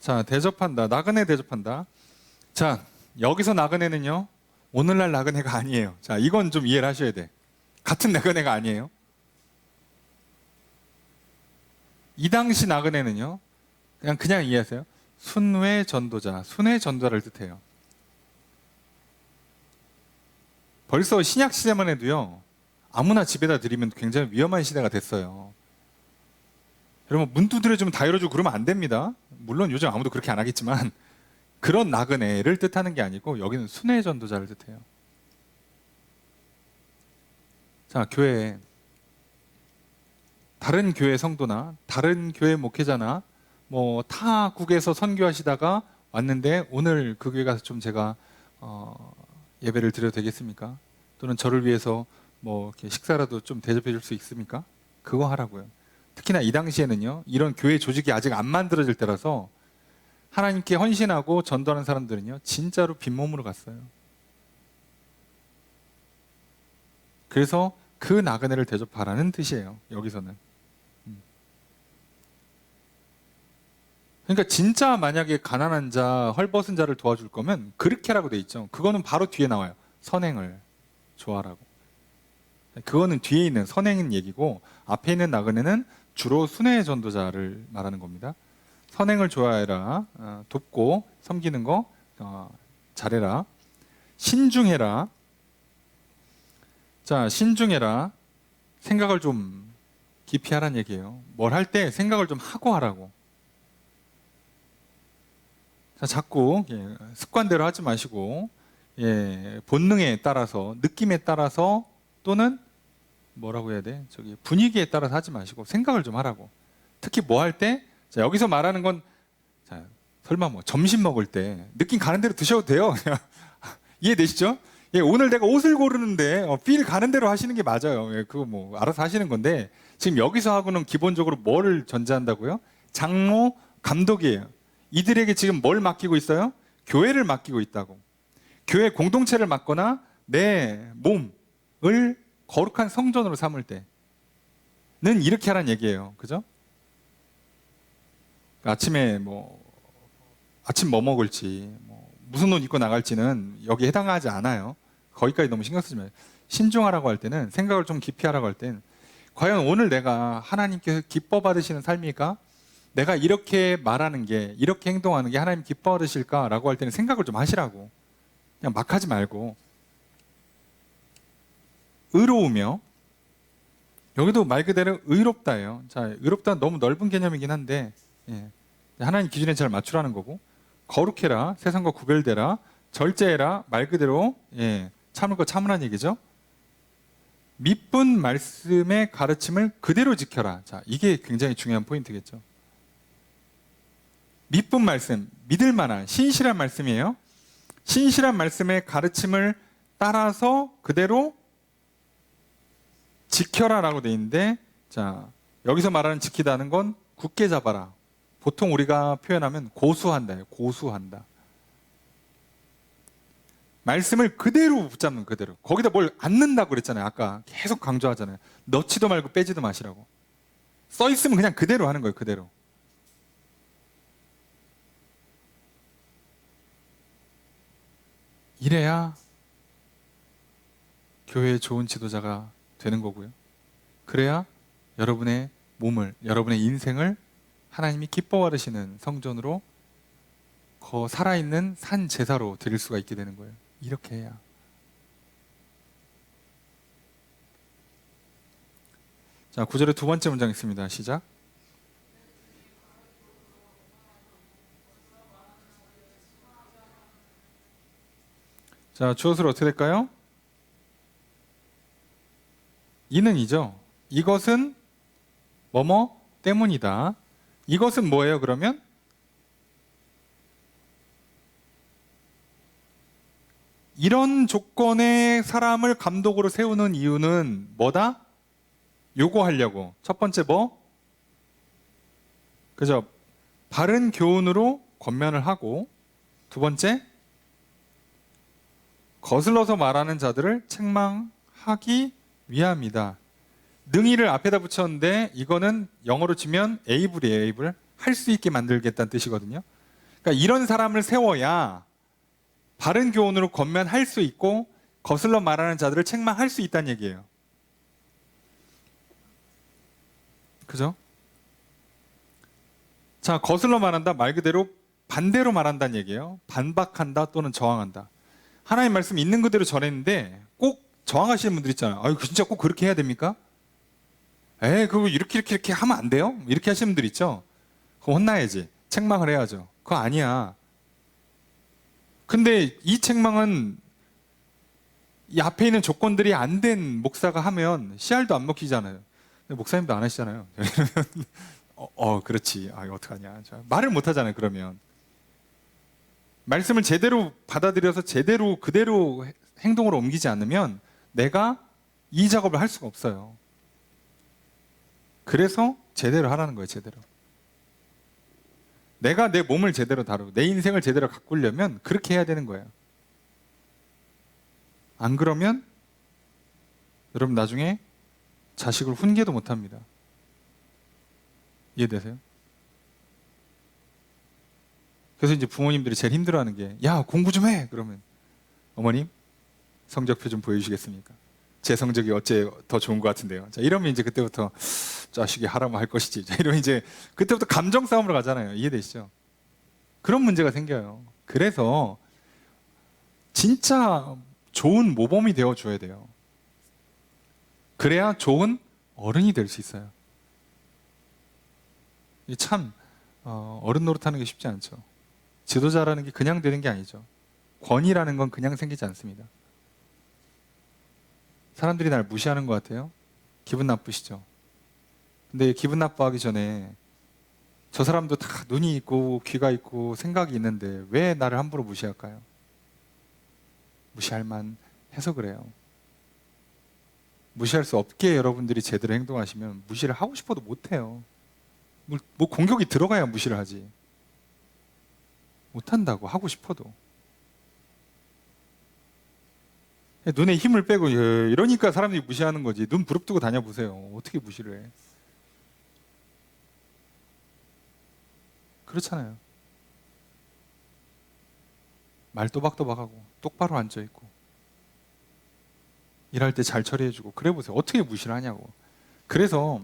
자, 대접한다. 나그네 대접한다. 자, 여기서 나그네는요, 오늘날 나그네가 아니에요. 자, 이건 좀 이해를 하셔야 돼. 같은 나그네가 아니에요. 이 당시 나그네는요, 그냥 이해하세요. 순회 전도자, 순회 전도자를 뜻해요. 벌써 신약 시대만 해도요, 아무나 집에다 드리면 굉장히 위험한 시대가 됐어요. 여러분, 문 두드려주면 다 열어주고 그러면 안 됩니다. 물론 요즘 아무도 그렇게 안 하겠지만, 그런 나그네를 뜻하는 게 아니고 여기는 순회 전도자를 뜻해요. 자, 교회에 다른 교회 성도나 다른 교회 목회자나 뭐 타국에서 선교하시다가 왔는데 오늘 그 교회 가서 좀 제가 예배를 드려도 되겠습니까? 또는 저를 위해서 뭐 이렇게 식사라도 좀 대접해 줄 수 있습니까? 그거 하라고요. 특히나 이 당시에는요, 이런 교회 조직이 아직 안 만들어질 때라서 하나님께 헌신하고 전도하는 사람들은요, 진짜로 빈몸으로 갔어요. 그래서 그 나그네를 대접하라는 뜻이에요, 여기서는. 그러니까 진짜 만약에 가난한 자, 헐벗은 자를 도와줄 거면 그렇게 하라고 돼 있죠. 그거는 바로 뒤에 나와요. 선행을 좋아하라고. 그거는 뒤에 있는 선행인 얘기고, 앞에 있는 나그네는 주로 순회 전도자를 말하는 겁니다. 선행을 좋아해라. 돕고 섬기는 거 잘해라. 신중해라. 자, 신중해라. 생각을 좀 깊이 하라는 얘기예요. 뭘 할 때 생각을 좀 하고 하라고. 자, 자꾸 습관대로 하지 마시고, 본능에 따라서, 느낌에 따라서, 또는 뭐라고 해야 돼? 분위기에 따라서 하지 마시고 생각을 좀 하라고. 특히 뭐 할 때, 자, 여기서 말하는 건, 자, 설마 뭐 점심 먹을 때 느낌 가는 대로 드셔도 돼요. 이해되시죠? 오늘 내가 옷을 고르는데 필 가는 대로 하시는 게 맞아요. 그거 뭐 알아서 하시는 건데, 지금 여기서 하고는 기본적으로 뭐를 전제한다고요? 장로, 감독이에요. 이들에게 지금 뭘 맡기고 있어요? 교회를 맡기고 있다고. 교회 공동체를 맡거나 내 몸을 거룩한 성전으로 삼을 때는 이렇게 하라는 얘기예요. 그죠? 아침에 아침 뭐 먹을지, 무슨 옷 입고 나갈지는 여기에 해당하지 않아요. 거기까지 너무 신경 쓰지 마요. 신중하라고 할 때는, 생각을 좀 깊이 하라고 할 때는, 과연 오늘 내가 하나님께서 기뻐 받으시는 삶일까? 내가 이렇게 말하는 게, 이렇게 행동하는 게 하나님 기뻐 받으실까라고 할 때는 생각을 좀 하시라고. 그냥 막 하지 말고. 의로우며, 여기도 말 그대로 의롭다예요. 자, 의롭다는 너무 넓은 개념이긴 한데, 하나님 기준에 잘 맞추라는 거고, 거룩해라, 세상과 구별되라, 절제해라, 말 그대로 참을 거 참으라는 얘기죠. 믿분 말씀의 가르침을 그대로 지켜라. 자, 이게 굉장히 중요한 포인트겠죠. 믿분 말씀, 믿을 만한 신실한 말씀이에요. 신실한 말씀의 가르침을 따라서 그대로 지켜라라고 돼 있는데, 자, 여기서 말하는 지키다는 건 굳게 잡아라. 보통 우리가 표현하면 고수한다예요. 고수한다. 말씀을 그대로 붙잡는, 그대로. 거기다 뭘 안 넣는다고 그랬잖아요. 아까 계속 강조하잖아요. 넣지도 말고 빼지도 마시라고. 써 있으면 그냥 그대로 하는 거예요. 그대로. 이래야 교회의 좋은 지도자가 되는 거고요. 그래야 여러분의 몸을, 여러분의 인생을 하나님이 기뻐 받으시는 성전으로, 살아있는 산 제사로 드릴 수가 있게 되는 거예요. 이렇게 해야. 자, 9절의 두 번째 문장 있습니다. 시작. 자, 주어수로 어떻게 될까요? 이는이죠. 이것은 뭐뭐 때문이다. 이것은 뭐예요, 그러면? 이런 조건의 사람을 감독으로 세우는 이유는 뭐다? 요구하려고. 첫 번째 뭐? 그죠? 바른 교훈으로 권면을 하고, 두 번째, 거슬러서 말하는 자들을 책망하기 위함이다. 능히를 앞에다 붙였는데, 이거는 영어로 치면 able이에요. able. 할 수 있게 만들겠다는 뜻이거든요. 그러니까 이런 사람을 세워야 바른 교훈으로 권면할 수 있고 거슬러 말하는 자들을 책망할 수 있다는 얘기예요. 그죠? 자, 거슬러 말한다 말 그대로 반대로 말한다는 얘기예요. 반박한다 또는 저항한다. 하나님 말씀 있는 그대로 전했는데 꼭 저항하시는 분들 있잖아요. 아유, 진짜 꼭 그렇게 해야 됩니까? 그거 이렇게 하면 안 돼요? 이렇게 하시는 분들 있죠? 그거 혼나야지. 책망을 해야죠. 그거 아니야. 근데 이 책망은 이 앞에 있는 조건들이 안 된 목사가 하면 씨알도 안 먹히잖아요. 근데 목사님도 안 하시잖아요. 그렇지. 이거 어떡하냐. 말을 못 하잖아요, 그러면. 말씀을 제대로 받아들여서 제대로 그대로 행동으로 옮기지 않으면 내가 이 작업을 할 수가 없어요. 그래서 제대로 하라는 거예요, 제대로. 내가 내 몸을 제대로 다루고 내 인생을 제대로 가꾸려면 그렇게 해야 되는 거예요. 안 그러면 여러분 나중에 자식을 훈계도 못 합니다. 이해되세요? 그래서 이제 부모님들이 제일 힘들어하는 게, 야, 공부 좀 해! 그러면, 어머님, 성적표 좀 보여주시겠습니까? 제 성적이 어째 더 좋은 것 같은데요. 자, 이러면 이제 그때부터, 자식이 하라면 할 것이지. 자, 이러면 이제, 그때부터 감정 싸움으로 가잖아요. 이해되시죠? 그런 문제가 생겨요. 그래서, 진짜 좋은 모범이 되어줘야 돼요. 그래야 좋은 어른이 될 수 있어요. 참, 어른 노릇하는 게 쉽지 않죠. 지도자라는 게 그냥 되는 게 아니죠. 권위라는 건 그냥 생기지 않습니다. 사람들이 날 무시하는 것 같아요. 기분 나쁘시죠? 근데 기분 나빠하기 전에 저 사람도 다 눈이 있고 귀가 있고 생각이 있는데 왜 나를 함부로 무시할까요? 무시할 만 해서 그래요. 무시할 수 없게 여러분들이 제대로 행동하시면 무시를 하고 싶어도 못해요. 뭐 공격이 들어가야 무시를 하지. 못한다고, 하고 싶어도. 눈에 힘을 빼고 이러니까 사람들이 무시하는 거지. 눈 부릅뜨고 다녀보세요. 어떻게 무시를 해? 그렇잖아요. 말 또박또박하고 똑바로 앉아있고 일할 때 잘 처리해주고 그래 보세요. 어떻게 무시를 하냐고. 그래서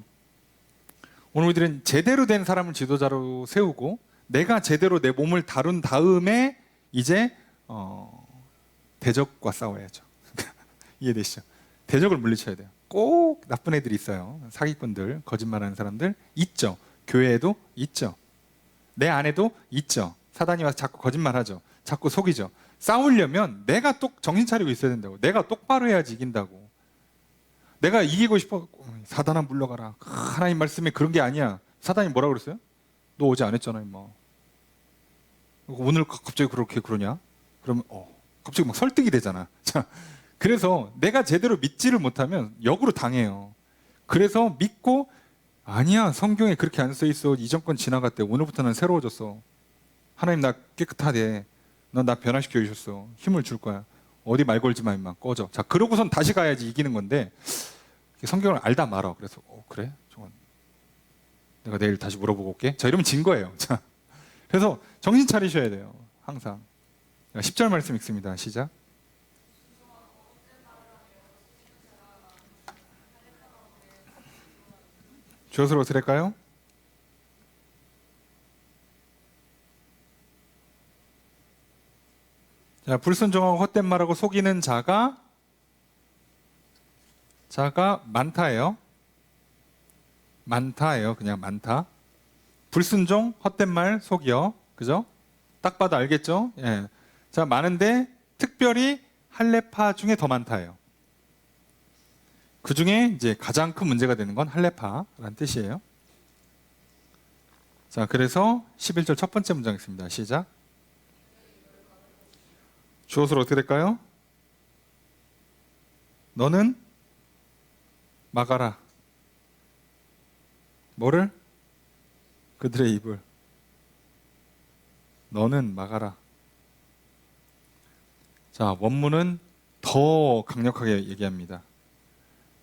오늘 우리들은 제대로 된 사람을 지도자로 세우고 내가 제대로 내 몸을 다룬 다음에 이제 대적과 싸워야죠. 이해되시죠? 대적을 물리쳐야 돼요. 꼭 나쁜 애들이 있어요. 사기꾼들, 거짓말하는 사람들 있죠. 교회에도 있죠. 내 안에도 있죠. 사단이 와서 자꾸 거짓말하죠. 자꾸 속이죠. 싸우려면 내가 또 정신 차리고 있어야 된다고. 내가 똑바로 해야지 이긴다고. 내가 이기고 싶어. 사단아 물러가라. 하나님 말씀에 그런 게 아니야. 사단이 뭐라 그랬어요? 너 어제 안 했잖아, 임마. 오늘 갑자기 그렇게 그러냐? 그러면 갑자기 막 설득이 되잖아. 자, 그래서 내가 제대로 믿지를 못하면 역으로 당해요. 그래서 믿고 아니야, 성경에 그렇게 안 써 있어. 이 정권 지나갔대. 오늘부터는 새로워졌어. 하나님 나 깨끗하대. 넌 나 변화시켜 주셨어. 힘을 줄 거야. 어디 말 걸지 마, 임마. 꺼져. 자, 그러고선 다시 가야지 이기는 건데 성경을 알다 말아. 그래서 그래? 좋아. 내가 내일 다시 물어보고 올게. 자, 이러면 진 거예요. 자, 그래서 정신 차리셔야 돼요. 항상. 10절 말씀 읽습니다. 시작. 주어서로 들을까요? 자, 불순종하고 헛된 말하고 속이는 자가 많다예요. 많다예요. 그냥 많다. 불순종, 헛된 말, 속이요. 그죠? 딱 봐도 알겠죠? 예. 자, 많은데 특별히 할례파 중에 더 많다예요. 그 중에 이제 가장 큰 문제가 되는 건 할례파라는 뜻이에요. 자, 그래서 11절 첫 번째 문장 있습니다. 시작. 주어서로 어떻게 될까요? 너는 막아라. 뭐를? 그들의 입을. 너는 막아라. 자, 원문은 더 강력하게 얘기합니다.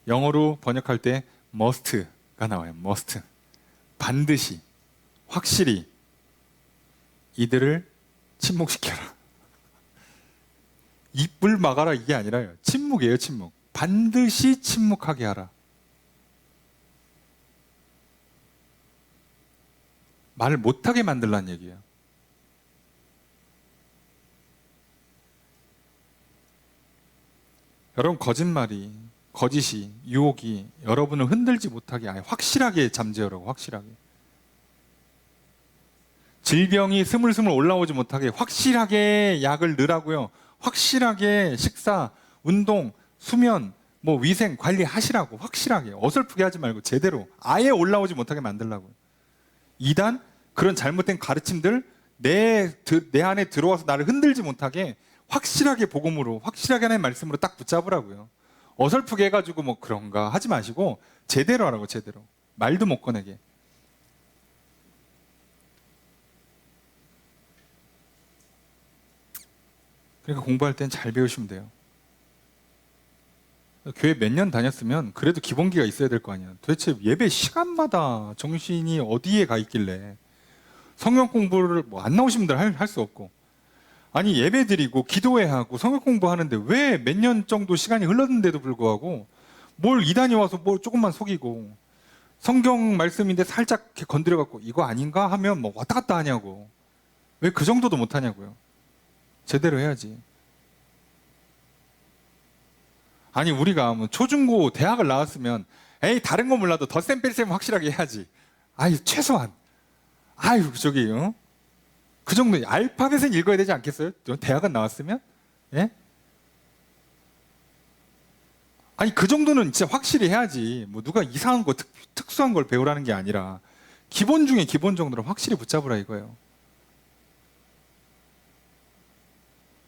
영어로 번역할 때 must가 나와요. must. 반드시, 확실히. 이들을 침묵시켜라. 입을 막아라 이게 아니라요. 침묵이에요, 침묵. 반드시 침묵하게 하라. 말을 못하게 만들라는 얘기예요. 여러분, 거짓이, 유혹이 여러분을 흔들지 못하게 아예 확실하게 잠재우라고, 확실하게. 질병이 스물스물 올라오지 못하게 확실하게 약을 넣으라고요. 확실하게 식사, 운동, 수면, 위생 관리하시라고, 확실하게. 어설프게 하지 말고 제대로 아예 올라오지 못하게 만들라고요. 이단 그런 잘못된 가르침들 내 안에 들어와서 나를 흔들지 못하게 확실하게 복음으로, 확실하게 하나의 말씀으로 딱 붙잡으라고요. 어설프게 해가지고 그런가 하지 마시고 제대로 하라고, 제대로. 말도 못 꺼내게. 그러니까 공부할 땐 잘 배우시면 돼요. 교회 몇 년 다녔으면 그래도 기본기가 있어야 될 거 아니야. 도대체 예배 시간마다 정신이 어디에 가 있길래 성경 공부를 안 나오신 분들 할 수 없고, 아니 예배 드리고 기도해야 하고 성경 공부하는데 왜 몇 년 정도 시간이 흘렀는데도 불구하고 뭘 이단이 와서 뭘 조금만 속이고 성경 말씀인데 살짝 이렇게 건드려갖고 이거 아닌가 하면 왔다 갔다 하냐고. 왜 그 정도도 못하냐고요. 제대로 해야지. 아니 우리가 초중고 대학을 나왔으면 에이 다른 거 몰라도 덧셈 뺄셈 확실하게 해야지. 아이 최소한 그 정도 알파벳은 읽어야 되지 않겠어요? 대학은 나왔으면? 예? 아니 그 정도는 진짜 확실히 해야지. 누가 이상한 거 특수한 걸 배우라는 게 아니라 기본 중에 기본 정도로 확실히 붙잡으라 이거예요.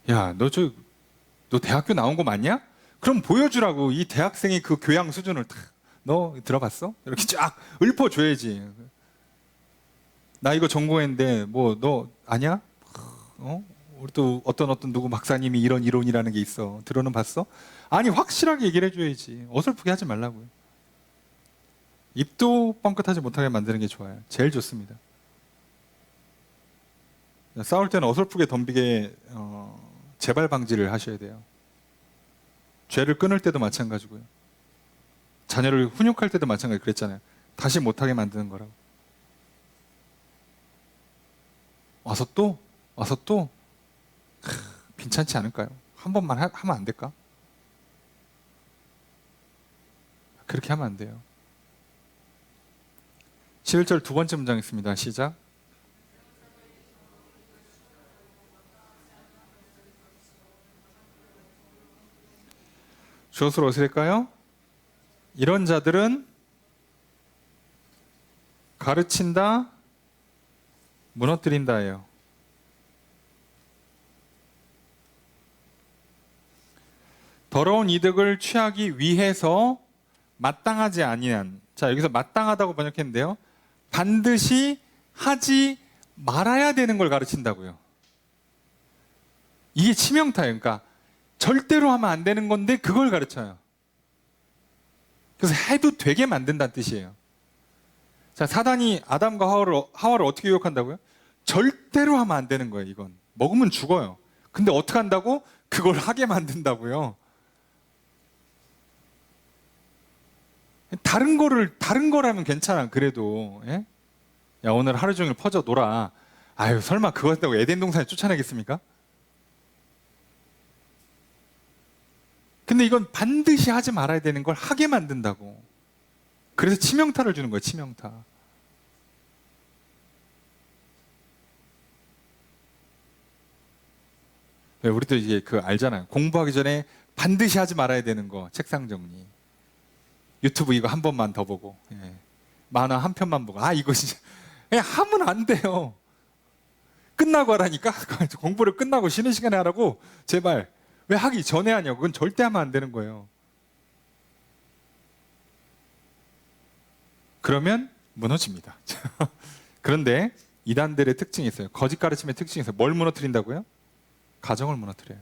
야, 너 대학교 나온 거 맞냐? 그럼 보여주라고. 이 대학생의 그 교양 수준을 너 들어봤어? 이렇게 쫙 읊어줘야지. 나 이거 전공했는데 너 아냐? 우리 또 어떤 누구 박사님이 이런 이론이라는 게 있어. 들어는 봤어? 아니 확실하게 얘기를 해줘야지. 어설프게 하지 말라고요. 입도 뻥끗하지 못하게 만드는 게 좋아요. 제일 좋습니다. 싸울 때는 어설프게 덤비게 재발 방지를 하셔야 돼요. 죄를 끊을 때도 마찬가지고요. 자녀를 훈육할 때도 마찬가지. 그랬잖아요. 다시 못하게 만드는 거라고. 와서 또 괜찮지 않을까요? 한 번만 하면 안 될까? 그렇게 하면 안 돼요. 11절 두 번째 문장 있습니다. 시작. 주어스로 어떻게 될까요? 이런 자들은 가르친다, 무너뜨린다예요. 더러운 이득을 취하기 위해서 마땅하지 아니한. 자, 여기서 마땅하다고 번역했는데요. 반드시 하지 말아야 되는 걸 가르친다고요. 이게 치명타예요. 그러니까 절대로 하면 안 되는 건데 그걸 가르쳐요. 그래서 해도 되게 만든다는 뜻이에요. 자, 사단이 아담과 하와를 어떻게 유혹한다고요? 절대로 하면 안 되는 거예요. 이건 먹으면 죽어요. 근데 어떻게 한다고? 그걸 하게 만든다고요. 다른 거라면 괜찮아. 그래도 예? 야, 오늘 하루 종일 퍼져 놀아. 아유, 설마 그거 한다고 에덴 동산에 쫓아내겠습니까? 근데 이건 반드시 하지 말아야 되는 걸 하게 만든다고. 그래서 치명타를 주는 거예요. 치명타. 우리도 이게 알잖아요. 공부하기 전에 반드시 하지 말아야 되는 거. 책상 정리. 유튜브 이거 한 번만 더 보고, 예. 만화 한 편만 보고, 이거 진짜 그냥 하면 안 돼요. 끝나고 하라니까. 공부를 끝나고 쉬는 시간에 하라고. 제발. 왜 하기 전에 하냐고. 그건 절대 하면 안 되는 거예요. 그러면 무너집니다. 그런데 이단들의 특징이 있어요. 거짓 가르침의 특징이 있어요. 뭘 무너뜨린다고요? 가정을 무너뜨려요.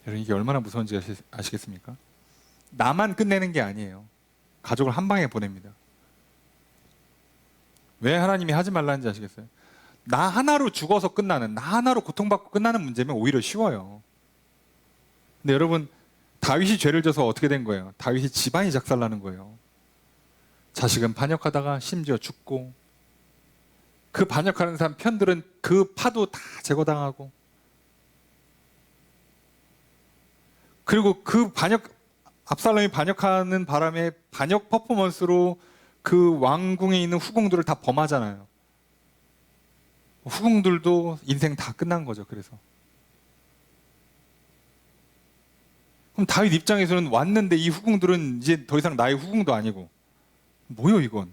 여러분, 이게 얼마나 무서운지 아시겠습니까? 나만 끝내는 게 아니에요. 가족을 한 방에 보냅니다. 왜 하나님이 하지 말라는지 아시겠어요? 나 하나로 죽어서 끝나는, 나 하나로 고통받고 끝나는 문제면 오히려 쉬워요. 근데 여러분, 다윗이 죄를 져서 어떻게 된 거예요? 다윗이 집안이 작살나는 거예요. 자식은 반역하다가 심지어 죽고, 그 반역하는 사람 편들은 그 파도 다 제거당하고, 그리고 그 압살롬이 반역하는 바람에 반역 퍼포먼스로 그 왕궁에 있는 후궁들을 다 범하잖아요. 후궁들도 인생 다 끝난 거죠. 그래서 그럼 다윗 입장에서는 왔는데 이 후궁들은 이제 더 이상 나의 후궁도 아니고, 뭐요 이건?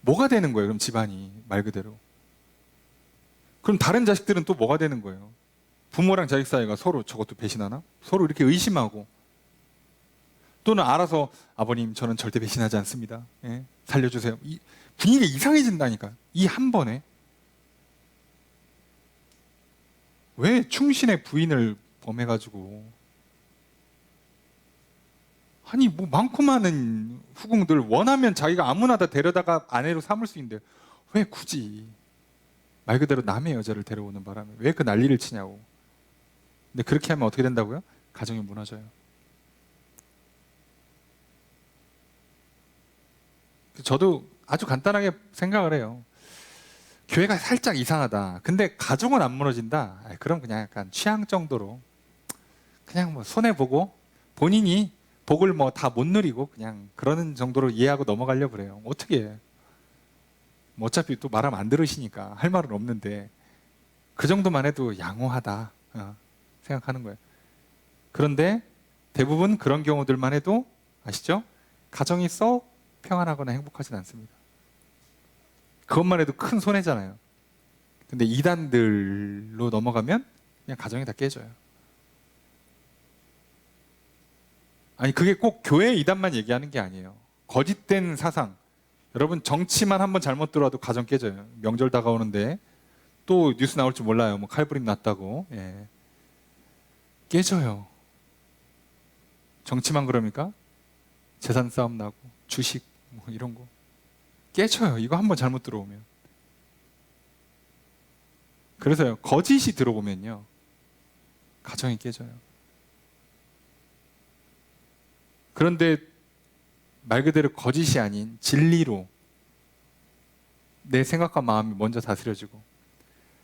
뭐가 되는 거예요? 그럼 집안이 말 그대로. 그럼 다른 자식들은 또 뭐가 되는 거예요? 부모랑 자식 사이가 서로 저것도 배신하나? 서로 이렇게 의심하고, 또는 알아서 아버님 저는 절대 배신하지 않습니다. 예? 살려주세요. 분위기가 이상해진다니까. 이 한 번에. 왜 충신의 부인을 범해가지고, 아니 뭐 많고 많은 후궁들 원하면 자기가 아무나 다 데려다가 아내로 삼을 수 있는데 왜 굳이 말 그대로 남의 여자를 데려오는 바람에 왜 그 난리를 치냐고. 근데 그렇게 하면 어떻게 된다고요? 가정이 무너져요. 저도 아주 간단하게 생각을 해요. 교회가 살짝 이상하다. 근데 가정은 안 무너진다. 그럼 그냥 약간 취향 정도로 그냥 뭐 손해보고 본인이 복을 뭐 다 못 누리고 그냥 그러는 정도로 이해하고 넘어가려고 그래요. 어떻게 해? 뭐 어차피 또 말하면 안 들으시니까 할 말은 없는데 그 정도만 해도 양호하다 생각하는 거예요. 그런데 대부분 그런 경우들만 해도 아시죠? 가정이 썩 평안하거나 행복하진 않습니다. 그것만 해도 큰 손해잖아요. 근데 이단들로 넘어가면 그냥 가정이 다 깨져요. 아니 그게 꼭 교회 이단만 얘기하는 게 아니에요. 거짓된 사상. 여러분 정치만 한번 잘못 들어와도 가정 깨져요. 명절 다가오는데 또 뉴스 나올 줄 몰라요. 뭐 칼부림 났다고. 예. 깨져요. 정치만 그럽니까? 재산 싸움 나고 주식 뭐 이런 거 깨져요. 이거 한번 잘못 들어오면. 그래서요, 거짓이 들어오면요 가정이 깨져요. 그런데 말 그대로 거짓이 아닌 진리로 내 생각과 마음이 먼저 다스려지고,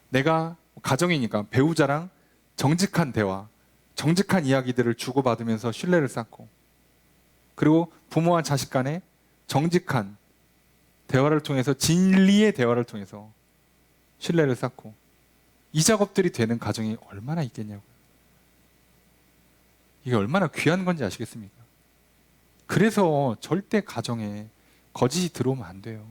내가 가정이니까 배우자랑 정직한 대화, 정직한 이야기들을 주고받으면서 신뢰를 쌓고, 그리고 부모와 자식 간에 정직한 대화를 통해서, 진리의 대화를 통해서 신뢰를 쌓고, 이 작업들이 되는 가정이 얼마나 있겠냐고요. 이게 얼마나 귀한 건지 아시겠습니까? 그래서 절대 가정에 거짓이 들어오면 안 돼요.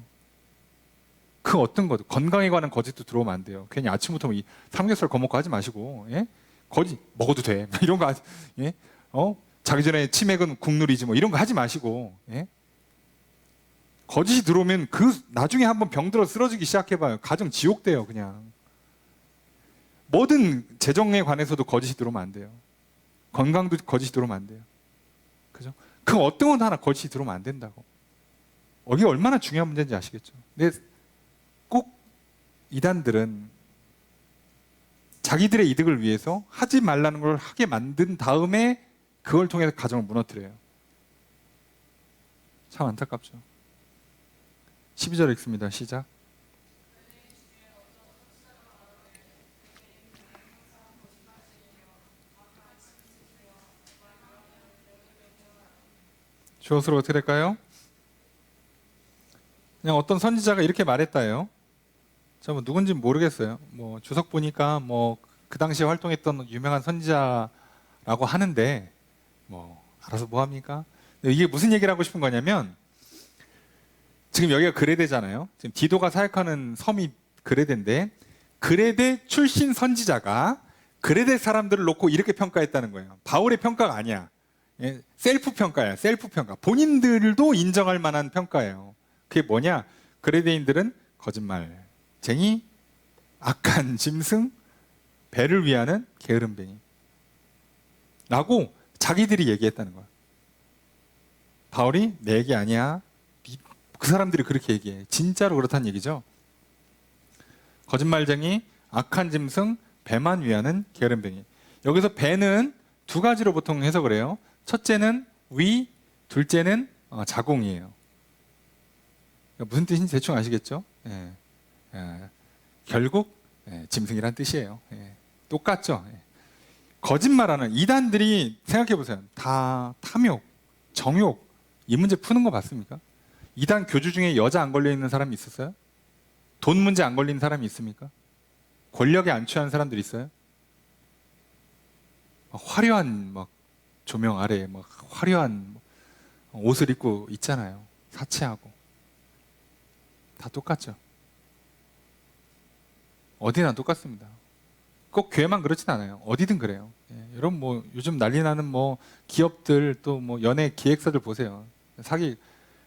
그 어떤 것도, 건강에 관한 거짓도 들어오면 안 돼요. 괜히 아침부터 뭐 삼겹살 거먹고 하지 마시고, 예? 거짓 먹어도 돼 이런 거 예? 자기 전에 치맥은 국룰이지 뭐 이런 거 하지 마시고, 예? 거짓이 들어오면 그 나중에 한번 병들어 쓰러지기 시작해봐요. 가정 지옥 돼요. 그냥 뭐든 재정에 관해서도 거짓이 들어오면 안 돼요. 건강도 거짓이 들어오면 안 돼요. 그죠? 그 어떤 건 하나 거짓이 들어오면 안 된다고. 이게 얼마나 중요한 문제인지 아시겠죠? 근데 꼭 이단들은 자기들의 이득을 위해서 하지 말라는 걸 하게 만든 다음에 그걸 통해서 가정을 무너뜨려요. 참 안타깝죠. 12절 읽습니다. 시작. 주어스로 어떻게 될까요? 그냥 어떤 선지자가 이렇게 말했다요. 저 뭐 누군지 모르겠어요. 뭐 주석 보니까 뭐 그 당시에 활동했던 유명한 선지자라고 하는데 뭐 알아서 뭐 합니까? 이게 무슨 얘기를 하고 싶은 거냐면, 지금 여기가 그레데잖아요. 지금 디도가 사역하는 섬이 그레데인데, 그레데 출신 선지자가 그레데 사람들을 놓고 이렇게 평가했다는 거예요. 바울의 평가가 아니야. 예, 셀프 평가야. 셀프 평가. 본인들도 인정할 만한 평가예요. 그게 뭐냐? 그레데인들은 거짓말쟁이, 악한 짐승, 배를 위하는 게으름뱅이 라고 자기들이 얘기했다는 거야. 바울이 내 얘기 아니야. 그 사람들이 그렇게 얘기해. 진짜로 그렇다는 얘기죠. 거짓말쟁이, 악한 짐승, 배만 위하는 게으름뱅이. 여기서 배는 두 가지로 보통 해석을 해요. 첫째는 위, 둘째는 자공이에요. 무슨 뜻인지 대충 아시겠죠? 예. 결국 짐승이란 뜻이에요. 똑같죠? 거짓말하는 이단들이 생각해 보세요. 다 탐욕, 정욕 이 문제 푸는 거 봤습니까? 이단 교주 중에 여자 안 걸려 있는 사람이 있었어요? 돈 문제 안 걸리는 사람이 있습니까? 권력에 안 취한 사람들이 있어요? 화려한 조명 아래 화려한 옷을 입고 있잖아요. 사치하고 다 똑같죠. 어디나 똑같습니다. 꼭 교회만 그렇진 않아요. 어디든 그래요. 여러분 요즘 난리 나는 기업들 또 연예 기획사들 보세요.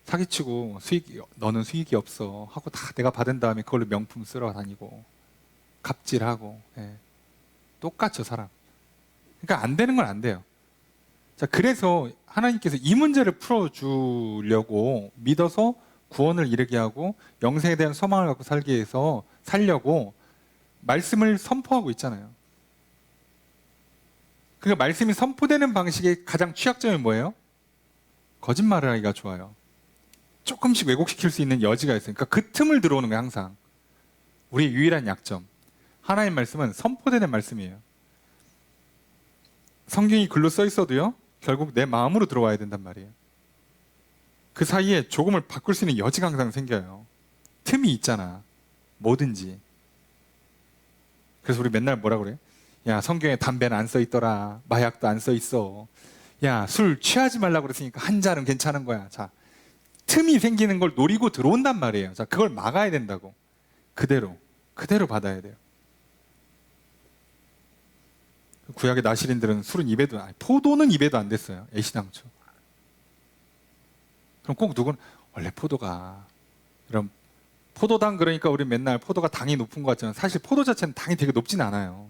사기치고 너는 수익이 없어 하고 다 내가 받은 다음에 그걸로 명품 쓰러 다니고 갑질하고 똑같죠 사람. 그러니까 안 되는 건 안 돼요. 자, 그래서 하나님께서 이 문제를 풀어주려고 믿어서 구원을 이루게 하고 영생에 대한 소망을 갖고 살기 위해서 살려고 말씀을 선포하고 있잖아요. 그러니까 말씀이 선포되는 방식의 가장 취약점이 뭐예요? 거짓말을 하기가 좋아요. 조금씩 왜곡시킬 수 있는 여지가 있어요. 그러니까 그 틈을 들어오는 거예요 항상. 우리의 유일한 약점. 하나님 말씀은 선포되는 말씀이에요. 성경이 글로 써 있어도요 결국 내 마음으로 들어와야 된단 말이에요. 그 사이에 조금을 바꿀 수 있는 여지가 항상 생겨요. 틈이 있잖아. 뭐든지. 그래서 우리 맨날 뭐라 그래? 야, 성경에 담배는 안 써 있더라. 마약도 안 써 있어. 야, 술 취하지 말라고 그랬으니까 한 잔은 괜찮은 거야. 자, 틈이 생기는 걸 노리고 들어온단 말이에요. 자, 그걸 막아야 된다고. 그대로 받아야 돼요. 구약의 나시린들은 술은 포도는 입에도 안 댔어요. 애시당초. 그럼 꼭 누구는 원래 포도가 이런 포도당 그러니까 우리 맨날 포도가 당이 높은 것 같지만 사실 포도 자체는 당이 되게 높진 않아요.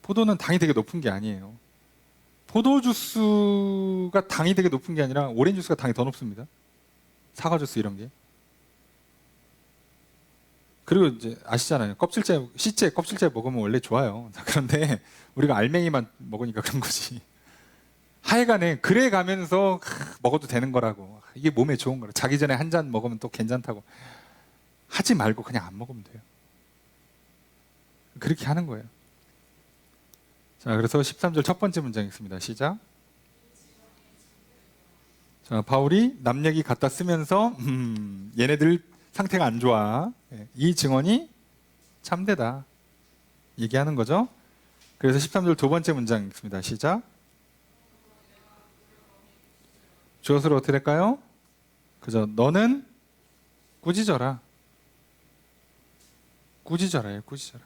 포도는 당이 되게 높은 게 아니에요. 포도 주스가 당이 되게 높은 게 아니라 오렌지 주스가 당이 더 높습니다. 사과 주스 이런 게. 그리고 이제 아시잖아요. 씨째 껍질째 먹으면 원래 좋아요. 그런데 우리가 알맹이만 먹으니까 그런 거지. 하여간에 그래 가면서 먹어도 되는 거라고. 이게 몸에 좋은 거라. 자기 전에 한 잔 먹으면 또 괜찮다고. 하지 말고 그냥 안 먹으면 돼요. 그렇게 하는 거예요. 자, 그래서 13절 첫 번째 문장 있습니다. 시작. 자, 바울이 남 얘기 갖다 쓰면서 얘네들 상태가 안 좋아. 이 증언이 참되다. 얘기하는 거죠. 그래서 13절 두 번째 문장 있습니다. 시작. 주어서로 어떻게 될까요? 그죠? 너는 꾸짖어라. 꾸짖어라예요. 꾸짖어라.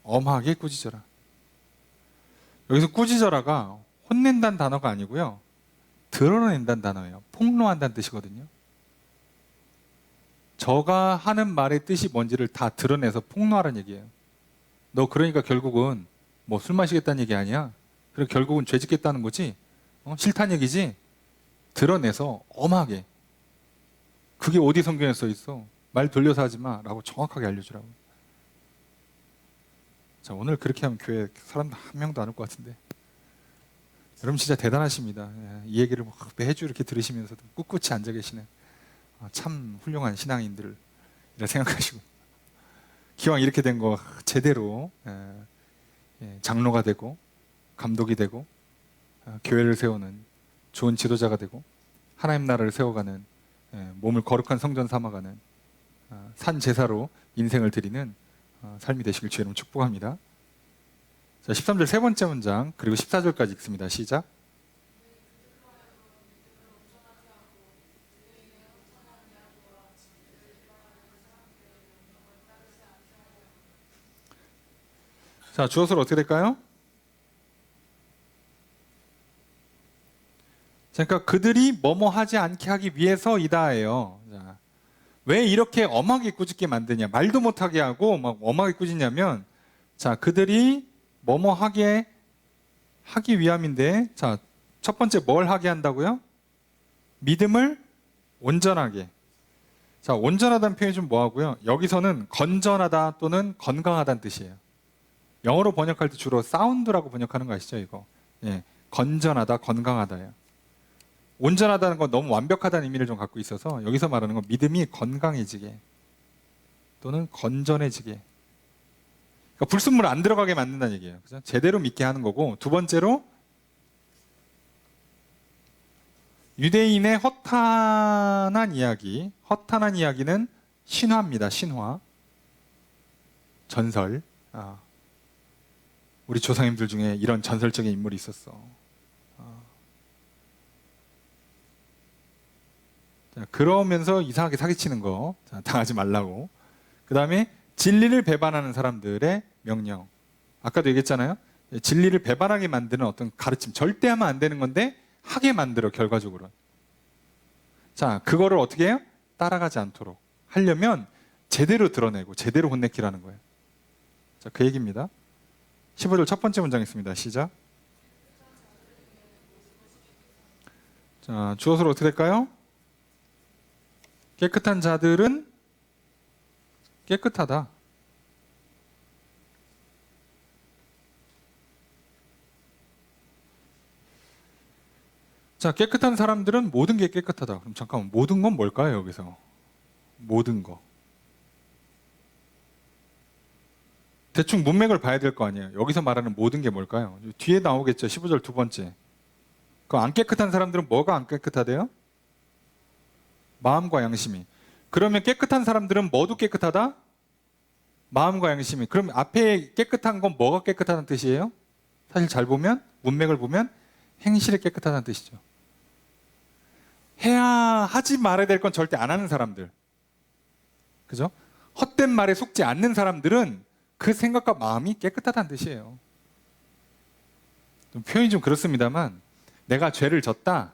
엄하게 꾸짖어라. 여기서 꾸짖어라가 혼낸다는 단어가 아니고요. 드러낸다는 단어예요. 폭로한다는 뜻이거든요. 저가 하는 말의 뜻이 뭔지를 다 드러내서 폭로하라는 얘기예요. 너 그러니까 결국은 술 마시겠다는 얘기 아니야? 그리고 결국은 죄 짓겠다는 거지? 싫다는 얘기지? 드러내서 엄하게. 그게 어디 성경에 써 있어? 말 돌려서 하지 마 라고 정확하게 알려주라고. 자, 오늘 그렇게 하면 교회 사람 한 명도 안 올 것 같은데. 여러분 진짜 대단하십니다. 이 얘기를 매주 이렇게 들으시면서도 꿋꿋이 앉아 계시는 참 훌륭한 신앙인들을 생각하시고 기왕 이렇게 된 거 제대로 장로가 되고 감독이 되고 교회를 세우는 좋은 지도자가 되고 하나님 나라를 세워가는 몸을 거룩한 성전 삼아가는 산 제사로 인생을 드리는 삶이 되시길 주의 이름으로 축복합니다. 자, 13절 세 번째 문장 그리고 14절까지 읽습니다. 시작. 자, 주어서로 어떻게 될까요? 그러니까 그들이 뭐뭐 하지 않게 하기 위해서이다예요. 자, 왜 이렇게 엄하게 꾸짖게 만드냐? 말도 못하게 하고 막 엄하게 꾸짖냐면, 자, 그들이 뭐뭐 하게 하기 위함인데, 자, 첫 번째 뭘 하게 한다고요? 믿음을 온전하게. 자, 온전하다는 표현이 좀 뭐하고요? 여기서는 건전하다 또는 건강하다는 뜻이에요. 영어로 번역할 때 주로 사운드라고 번역하는 거 아시죠, 이거? 예, 건전하다, 건강하다예요. 온전하다는 건 너무 완벽하다는 의미를 좀 갖고 있어서 여기서 말하는 건 믿음이 건강해지게 또는 건전해지게. 그러니까 불순물 안 들어가게 만든다는 얘기예요. 그죠? 제대로 믿게 하는 거고, 두 번째로 유대인의 허탄한 이야기. 허탄한 이야기는 신화입니다. 신화. 전설. 우리 조상님들 중에 이런 전설적인 인물이 있었어. 자, 그러면서 이상하게 사기치는 거 당하지 말라고. 그 다음에 진리를 배반하는 사람들의 명령. 아까도 얘기했잖아요. 진리를 배반하게 만드는 어떤 가르침. 절대 하면 안 되는 건데 하게 만들어, 결과적으로. 자, 그거를 어떻게 해요? 따라가지 않도록 하려면 제대로 드러내고 제대로 혼내키라는 거예요. 자, 그 얘기입니다. 15절 첫 번째 문장 있습니다. 시작. 자, 주어서로 어떻게 될까요? 깨끗한 자들은 깨끗하다. 자, 깨끗한 사람들은 모든 게 깨끗하다. 그럼 잠깐만, 모든 건 뭘까요, 여기서? 모든 거. 대충 문맥을 봐야 될 거 아니에요. 여기서 말하는 모든 게 뭘까요? 뒤에 나오겠죠. 15절 두 번째. 그 안 깨끗한 사람들은 뭐가 안 깨끗하대요? 마음과 양심이. 그러면 깨끗한 사람들은 뭐도 깨끗하다? 마음과 양심이. 그럼 앞에 깨끗한 건 뭐가 깨끗하다는 뜻이에요? 사실 잘 보면, 문맥을 보면 행실이 깨끗하다는 뜻이죠. 하지 말아야 될 건 절대 안 하는 사람들. 그죠? 헛된 말에 속지 않는 사람들은 그 생각과 마음이 깨끗하다는 뜻이에요. 좀 표현이 좀 그렇습니다만, 내가 죄를 졌다.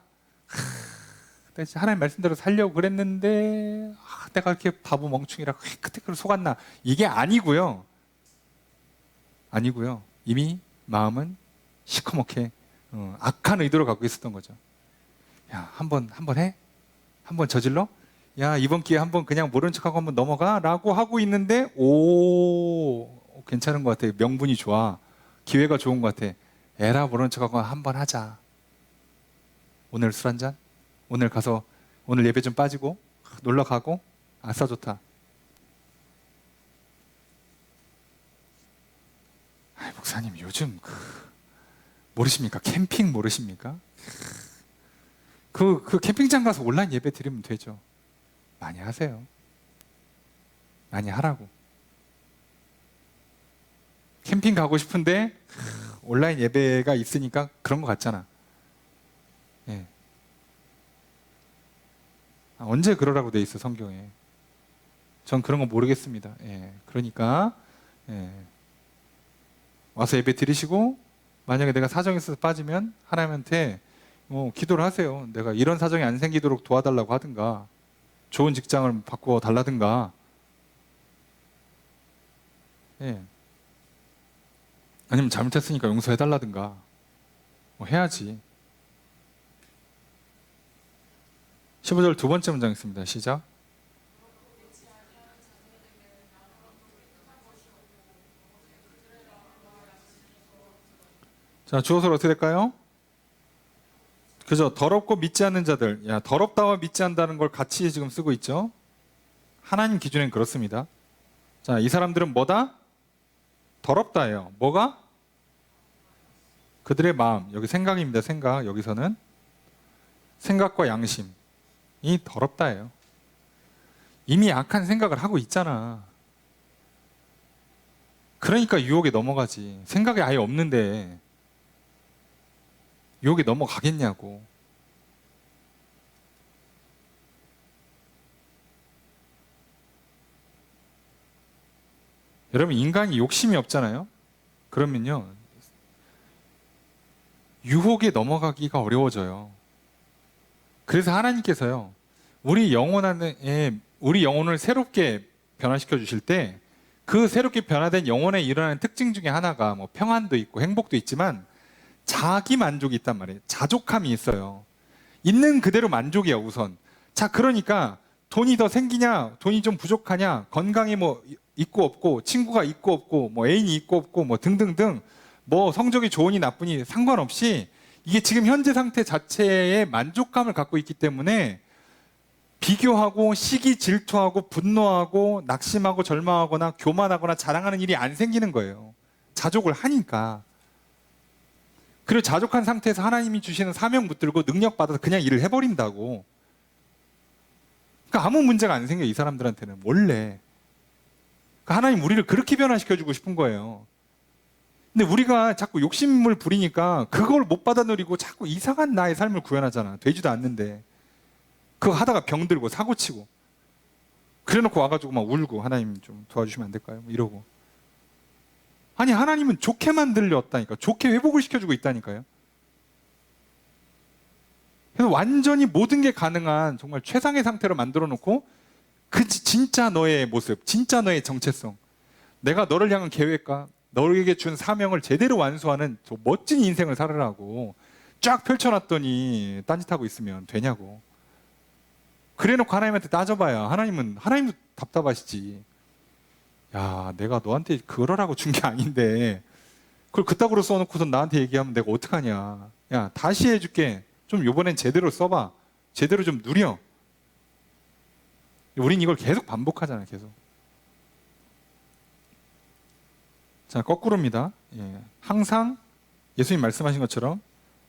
하나님 말씀대로 살려고 그랬는데 내가 이렇게 바보 멍충이라 그때 속았나. 이게 아니고요. 아니고요. 이미 마음은 시커멓게 악한 의도를 갖고 있었던 거죠. 야, 한번 해? 한번 저질러? 야, 이번 기회에 한번 그냥 모른 척하고 한번 넘어가? 라고 하고 있는데, 괜찮은 것 같아. 명분이 좋아. 기회가 좋은 것 같아. 에라, 모른 척하고 한번 하자. 오늘 술 한잔? 오늘 가서, 오늘 예배 좀 빠지고, 놀러 가고, 아싸 좋다. 목사님, 요즘 모르십니까? 캠핑 모르십니까? 그 캠핑장 가서 온라인 예배 드리면 되죠. 많이 하세요. 많이 하라고. 캠핑 가고 싶은데 온라인 예배가 있으니까 그런 것 같잖아. 예. 언제 그러라고 돼 있어, 성경에. 전 그런 거 모르겠습니다. 예. 그러니까 와서 예배 드리시고, 만약에 내가 사정이 있어서 빠지면 하나님한테 기도를 하세요. 내가 이런 사정이 안 생기도록 도와달라고 하든가, 좋은 직장을 바꾸어 달라든가, 아니면 잘못했으니까 용서해 달라든가 해야지. 15절 두 번째 문장 있습니다. 시작. 자, 주어서로 어떻게 될까요? 그죠? 더럽고 믿지 않는 자들. 야, 더럽다와 믿지 않는다는 걸 같이 지금 쓰고 있죠. 하나님 기준엔 그렇습니다. 자, 이 사람들은 뭐다? 더럽다예요. 뭐가? 그들의 마음. 여기 생각입니다. 생각. 여기서는 생각과 양심이 더럽다예요. 이미 악한 생각을 하고 있잖아. 그러니까 유혹에 넘어가지. 생각이 아예 없는데 유혹에 넘어가겠냐고. 여러분, 인간이 욕심이 없잖아요. 그러면요, 유혹에 넘어가기가 어려워져요. 그래서 하나님께서요, 우리 영혼을 새롭게 변화시켜 주실 때, 그 새롭게 변화된 영혼에 일어나는 특징 중에 하나가 평안도 있고 행복도 있지만, 자기 만족이 있단 말이에요. 자족함이 있어요. 있는 그대로 만족이야 우선. 자, 그러니까 돈이 더 생기냐, 돈이 좀 부족하냐, 건강이 뭐 있고 없고, 친구가 있고 없고, 뭐 애인이 있고 없고, 뭐 등등등, 뭐 성적이 좋으니 나쁘니 상관없이 이게 지금 현재 상태 자체에 만족감을 갖고 있기 때문에 비교하고 시기 질투하고 분노하고 낙심하고 절망하거나 교만하거나 자랑하는 일이 안 생기는 거예요. 자족을 하니까. 그리고 자족한 상태에서 하나님이 주시는 사명 붙들고 능력 받아서 그냥 일을 해버린다고. 그러니까 아무 문제가 안 생겨 이 사람들한테는 원래. 그러니까 하나님 우리를 그렇게 변화시켜주고 싶은 거예요. 근데 우리가 자꾸 욕심을 부리니까 그걸 못 받아 누리고 자꾸 이상한 나의 삶을 구현하잖아. 되지도 않는데. 그거 하다가 병들고 사고치고 그래놓고 와가지고 막 울고 하나님 좀 도와주시면 안 될까요? 뭐 이러고. 아니 하나님은 좋게 만들렸다니까. 좋게 회복을 시켜주고 있다니까요. 그래서 완전히 모든 게 가능한 정말 최상의 상태로 만들어 놓고 그 진짜 너의 모습, 진짜 너의 정체성, 내가 너를 향한 계획과 너에게 준 사명을 제대로 완수하는 저 멋진 인생을 살으라고 쫙 펼쳐놨더니 딴짓하고 있으면 되냐고. 그래놓고 하나님한테 따져봐야 하나님도 답답하시지. 야, 내가 너한테 그러라고 준 게 아닌데 그걸 그따구로 써놓고선 나한테 얘기하면 내가 어떡하냐. 야, 다시 해줄게. 좀 요번엔 제대로 써봐. 제대로 좀 누려. 우린 이걸 계속 반복하잖아요. 계속. 자, 거꾸로입니다. 예. 항상 예수님 말씀하신 것처럼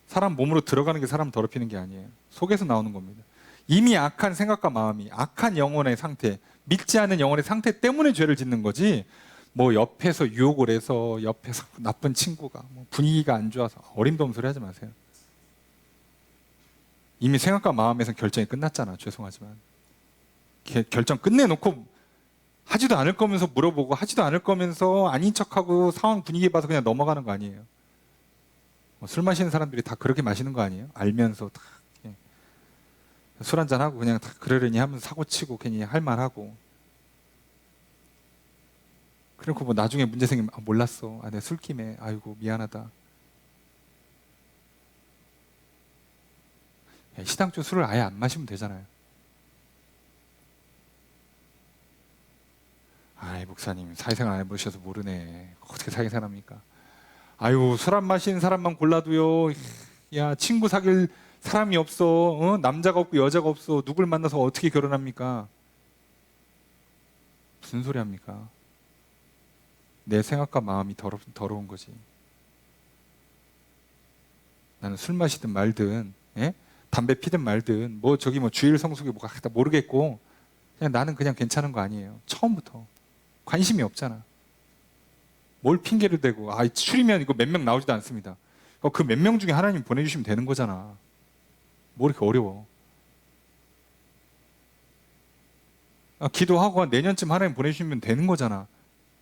사람 몸으로 들어가는 게 사람 더럽히는 게 아니에요. 속에서 나오는 겁니다. 이미 악한 생각과 마음이, 악한 영혼의 상태, 믿지 않는 영혼의 상태 때문에 죄를 짓는 거지, 뭐 옆에서 유혹을 해서 옆에서 나쁜 친구가 뭐 분위기가 안 좋아서 어림도움 소리 하지 마세요. 이미 생각과 마음에서 결정이 끝났잖아. 죄송하지만 결정 끝내놓고 하지도 않을 거면서 물어보고 하지도 않을 거면서 아닌 척하고 상황 분위기 봐서 그냥 넘어가는 거 아니에요. 술 마시는 사람들이 다 그렇게 마시는 거 아니에요? 알면서 다 술 한잔하고 그냥 다 그러려니 하면서 사고치고 괜히 할 말하고. 그리고 뭐 나중에 문제 생기면 몰랐어. 내가 술김에 아이고 미안하다. 시당초 술을 아예 안 마시면 되잖아요. 아이 목사님 사회생활 안 해보셔서 모르네. 어떻게 사회생활합니까? 아유 술 안 마시는 사람만 골라도요. 야 친구 사귈 사람이 없어. 어? 남자가 없고 여자가 없어. 누굴 만나서 어떻게 결혼합니까? 무슨 소리 합니까? 내 생각과 마음이 더러운 거지. 나는 술 마시든 말든, 예? 담배 피든 말든, 뭐 저기 뭐 주일 성수기 뭐가 다 모르겠고, 그냥 나는 그냥 괜찮은 거 아니에요. 처음부터 관심이 없잖아. 뭘 핑계를 대고, 술이면 이거 몇 명 나오지도 않습니다. 그 몇 명 중에 하나님 보내주시면 되는 거잖아. 뭐 이렇게 어려워. 기도하고 내년쯤 하나님 보내주시면 되는 거잖아.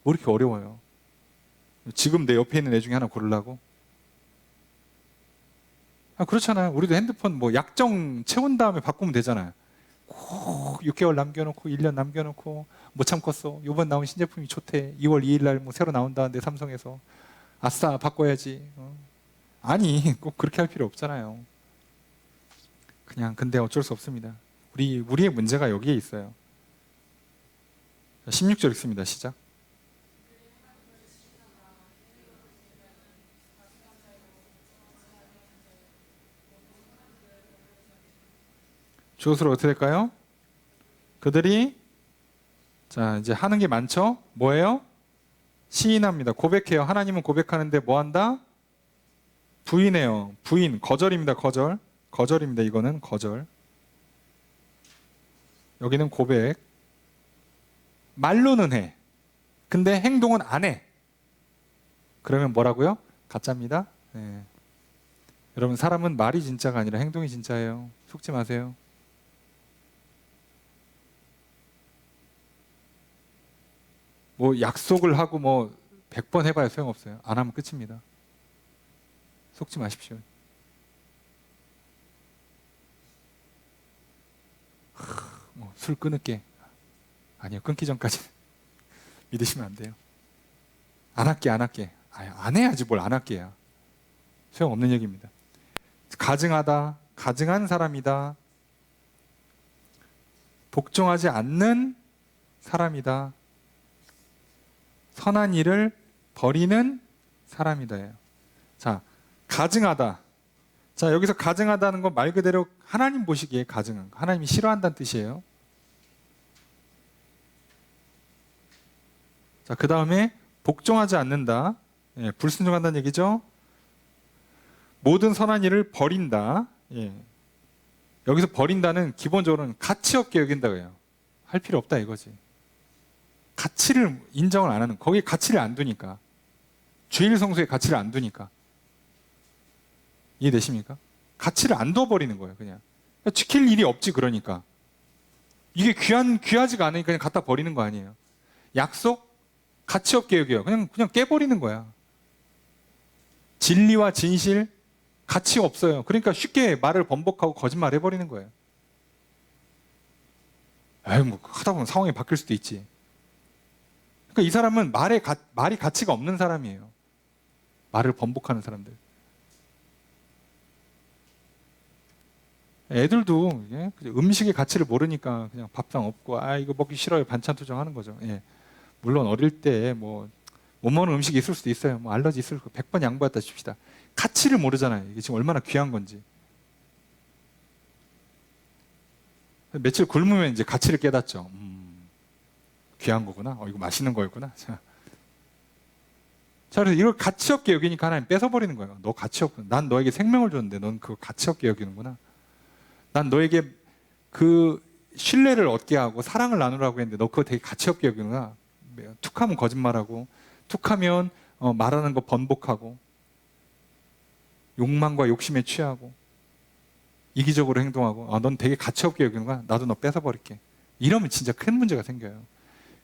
뭐 이렇게 어려워요. 지금 내 옆에 있는 애 중에 하나 고르려고? 그렇잖아요. 우리도 핸드폰 뭐 약정 채운 다음에 바꾸면 되잖아요. 꼭 6개월 남겨놓고 1년 남겨놓고 못 참겠어. 이번 나온 신제품이 좋대. 2월 2일 날 뭐 새로 나온다는데 삼성에서 아싸 바꿔야지. 아니 꼭 그렇게 할 필요 없잖아요. 그냥 근데 어쩔 수 없습니다. 우리의 문제가 여기에 있어요. 16절 읽습니다. 시작. 주어수로 어떻게 될까요? 그들이 자 이제 하는 게 많죠? 뭐예요? 시인합니다. 고백해요. 하나님은 고백하는데 뭐 한다? 부인해요. 부인. 거절입니다. 거절입니다. 이거는 거절. 여기는 고백. 말로는 해. 근데 행동은 안 해. 그러면 뭐라고요? 가짜입니다. 네. 여러분 사람은 말이 진짜가 아니라 행동이 진짜예요. 속지 마세요. 뭐 약속을 하고 뭐 100번 해봐야 소용없어요. 안 하면 끝입니다. 속지 마십시오. 술 끊을게. 아니요, 끊기 전까지 믿으시면 안 돼요. 안 할게. 안 해야지 뭘 안 할게야. 소용없는 얘기입니다. 가증하다, 가증한 사람이다, 복종하지 않는 사람이다, 선한 일을 버리는 사람이다예요. 자, 가증하다. 자, 여기서 가증하다는 건 말 그대로 하나님 보시기에 가증한 거, 하나님이 싫어한다는 뜻이에요. 자, 그 다음에 복종하지 않는다. 예, 불순종한다는 얘기죠. 모든 선한 일을 버린다. 예. 여기서 버린다는 기본적으로는 가치 없게 여긴다고 해요. 할 필요 없다 이거지. 가치를 인정을 안 하는, 거기에 가치를 안 두니까. 주일 성수에 가치를 안 두니까. 이해되십니까? 가치를 안 둬버리는 거예요, 그냥. 지킬 일이 없지, 그러니까. 이게 귀하지가 않으니까 그냥 갖다 버리는 거 아니에요. 약속? 가치 없게 여겨요. 그냥 깨버리는 거야. 진리와 진실? 가치가 없어요. 그러니까 쉽게 말을 번복하고 거짓말 해버리는 거예요. 에이, 뭐, 하다 보면 상황이 바뀔 수도 있지. 그러니까 이 사람은 말이 가치가 없는 사람이에요. 말을 번복하는 사람들. 애들도 음식의 가치를 모르니까 그냥 밥상 없고, 아, 이거 먹기 싫어요. 반찬 투정하는 거죠. 예. 물론 어릴 때 뭐 못 먹는 음식이 있을 수도 있어요. 뭐 알러지 있을 거 100번 양보했다 칩시다. 가치를 모르잖아요. 이게 지금 얼마나 귀한 건지. 며칠 굶으면 이제 가치를 깨닫죠. 귀한 거구나. 이거 맛있는 거였구나. 자, 그래서 이걸 가치 없게 여기니까 하나님 뺏어버리는 거예요. 너 가치 없구나. 난 너에게 생명을 줬는데 넌 그거 가치 없게 여기는구나. 난 너에게 그 신뢰를 얻게 하고 사랑을 나누라고 했는데 너 그거 되게 가치 없게 여기는구나. 툭하면 거짓말하고, 툭하면 말하는 거 번복하고, 욕망과 욕심에 취하고, 이기적으로 행동하고, 넌 되게 가치 없게 여기는구나. 나도 너 뺏어버릴게. 이러면 진짜 큰 문제가 생겨요.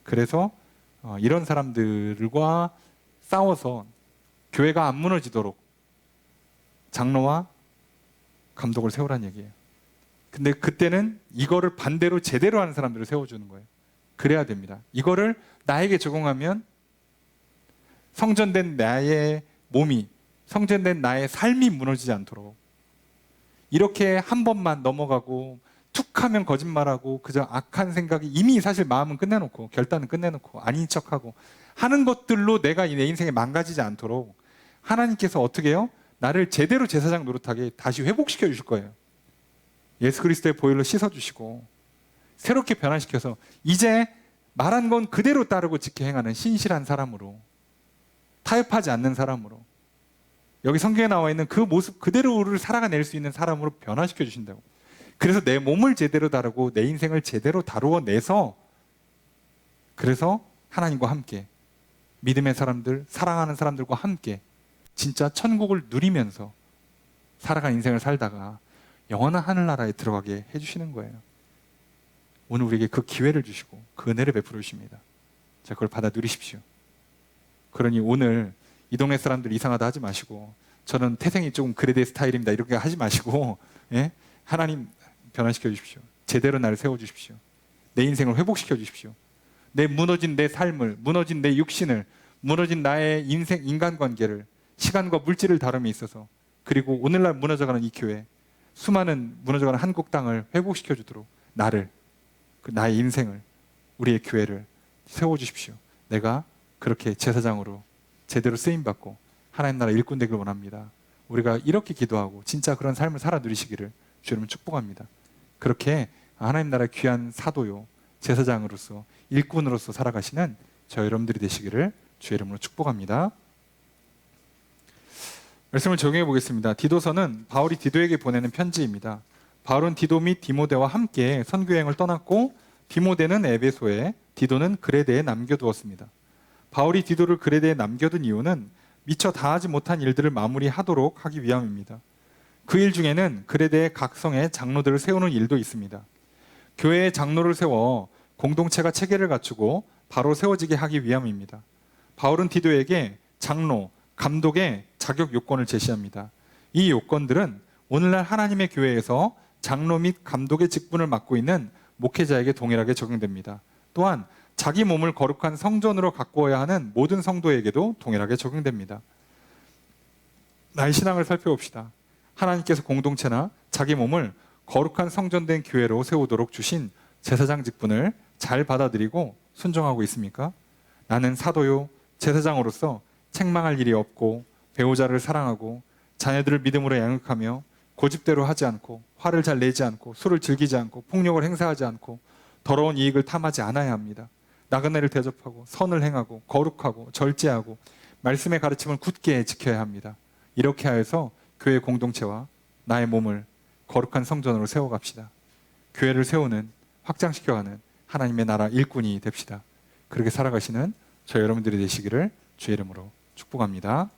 그래서 이런 사람들과 싸워서 교회가 안 무너지도록 장로와 감독을 세우라는 얘기예요. 근데 그때는 이거를 반대로 제대로 하는 사람들을 세워주는 거예요. 그래야 됩니다. 이거를 나에게 적용하면 성전된 나의 몸이, 성전된 나의 삶이 무너지지 않도록, 이렇게 한 번만 넘어가고 툭하면 거짓말하고 그저 악한 생각이, 이미 사실 마음은 끝내놓고 결단은 끝내놓고 아닌 척하고 하는 것들로 내가 내 인생에 망가지지 않도록 하나님께서 어떻게 해요? 나를 제대로 제사장 노릇하게 다시 회복시켜 주실 거예요. 예수 그리스도의 보혈로 씻어주시고 새롭게 변화시켜서 이제 말한 건 그대로 따르고 지켜 행하는 신실한 사람으로, 타협하지 않는 사람으로, 여기 성경에 나와 있는 그 모습 그대로를 살아가낼 수 있는 사람으로 변화시켜 주신다고. 그래서 내 몸을 제대로 다루고 내 인생을 제대로 다루어내서, 그래서 하나님과 함께, 믿음의 사람들, 사랑하는 사람들과 함께 진짜 천국을 누리면서 살아가는 인생을 살다가 영원한 하늘나라에 들어가게 해주시는 거예요. 오늘 우리에게 그 기회를 주시고 그 은혜를 베풀어 주십니다. 자, 그걸 받아 누리십시오. 그러니 오늘 이 동네 사람들 이상하다 하지 마시고, 저는 태생이 조금 그레데 스타일입니다, 이렇게 하지 마시고, 예? 하나님 변화시켜 주십시오. 제대로 나를 세워 주십시오. 내 인생을 회복시켜 주십시오. 내 무너진 내 삶을, 무너진 내 육신을, 무너진 나의 인생, 인간관계를, 시간과 물질을 다룸에 있어서, 그리고 오늘날 무너져가는 이 교회, 수많은 무너져가는 한국 땅을 회복시켜 주도록 나를, 나의 인생을, 우리의 교회를 세워주십시오. 내가 그렇게 제사장으로 제대로 쓰임받고 하나님 나라 일꾼 되기를 원합니다. 우리가 이렇게 기도하고 진짜 그런 삶을 살아 누리시기를 주 여러분 축복합니다. 그렇게 하나님 나라 귀한 사도요, 제사장으로서, 일꾼으로서 살아가시는 저 여러분들이 되시기를 주 이름으로 축복합니다. 말씀을 적용해 보겠습니다. 디도서는 바울이 디도에게 보내는 편지입니다. 바울은 디도 및 디모데와 함께 선교여행을 떠났고, 디모데는 에베소에, 디도는 그레데에 남겨두었습니다. 바울이 디도를 그레데에 남겨둔 이유는 미처 다하지 못한 일들을 마무리하도록 하기 위함입니다. 그 일 중에는 그레데의 각 성에 장로들을 세우는 일도 있습니다. 교회에 장로를 세워 공동체가 체계를 갖추고 바로 세워지게 하기 위함입니다. 바울은 디도에게 장로, 감독의 자격 요건을 제시합니다. 이 요건들은 오늘날 하나님의 교회에서 장로 및 감독의 직분을 맡고 있는 목회자에게 동일하게 적용됩니다. 또한 자기 몸을 거룩한 성전으로 가꾸어야 하는 모든 성도에게도 동일하게 적용됩니다. 나의 신앙을 살펴봅시다. 하나님께서 공동체나 자기 몸을 거룩한 성전된 교회로 세우도록 주신 제사장 직분을 잘 받아들이고 순종하고 있습니까? 나는 사도요 제사장으로서 책망할 일이 없고 배우자를 사랑하고 자녀들을 믿음으로 양육하며 고집대로 하지 않고 화를 잘 내지 않고 술을 즐기지 않고 폭력을 행사하지 않고 더러운 이익을 탐하지 않아야 합니다. 나그네를 대접하고 선을 행하고 거룩하고 절제하고 말씀의 가르침을 굳게 지켜야 합니다. 이렇게 하여서 교회 공동체와 나의 몸을 거룩한 성전으로 세워갑시다. 교회를 세우는, 확장시켜가는 하나님의 나라 일꾼이 됩시다. 그렇게 살아가시는 저 여러분들이 되시기를 주의 이름으로 축복합니다.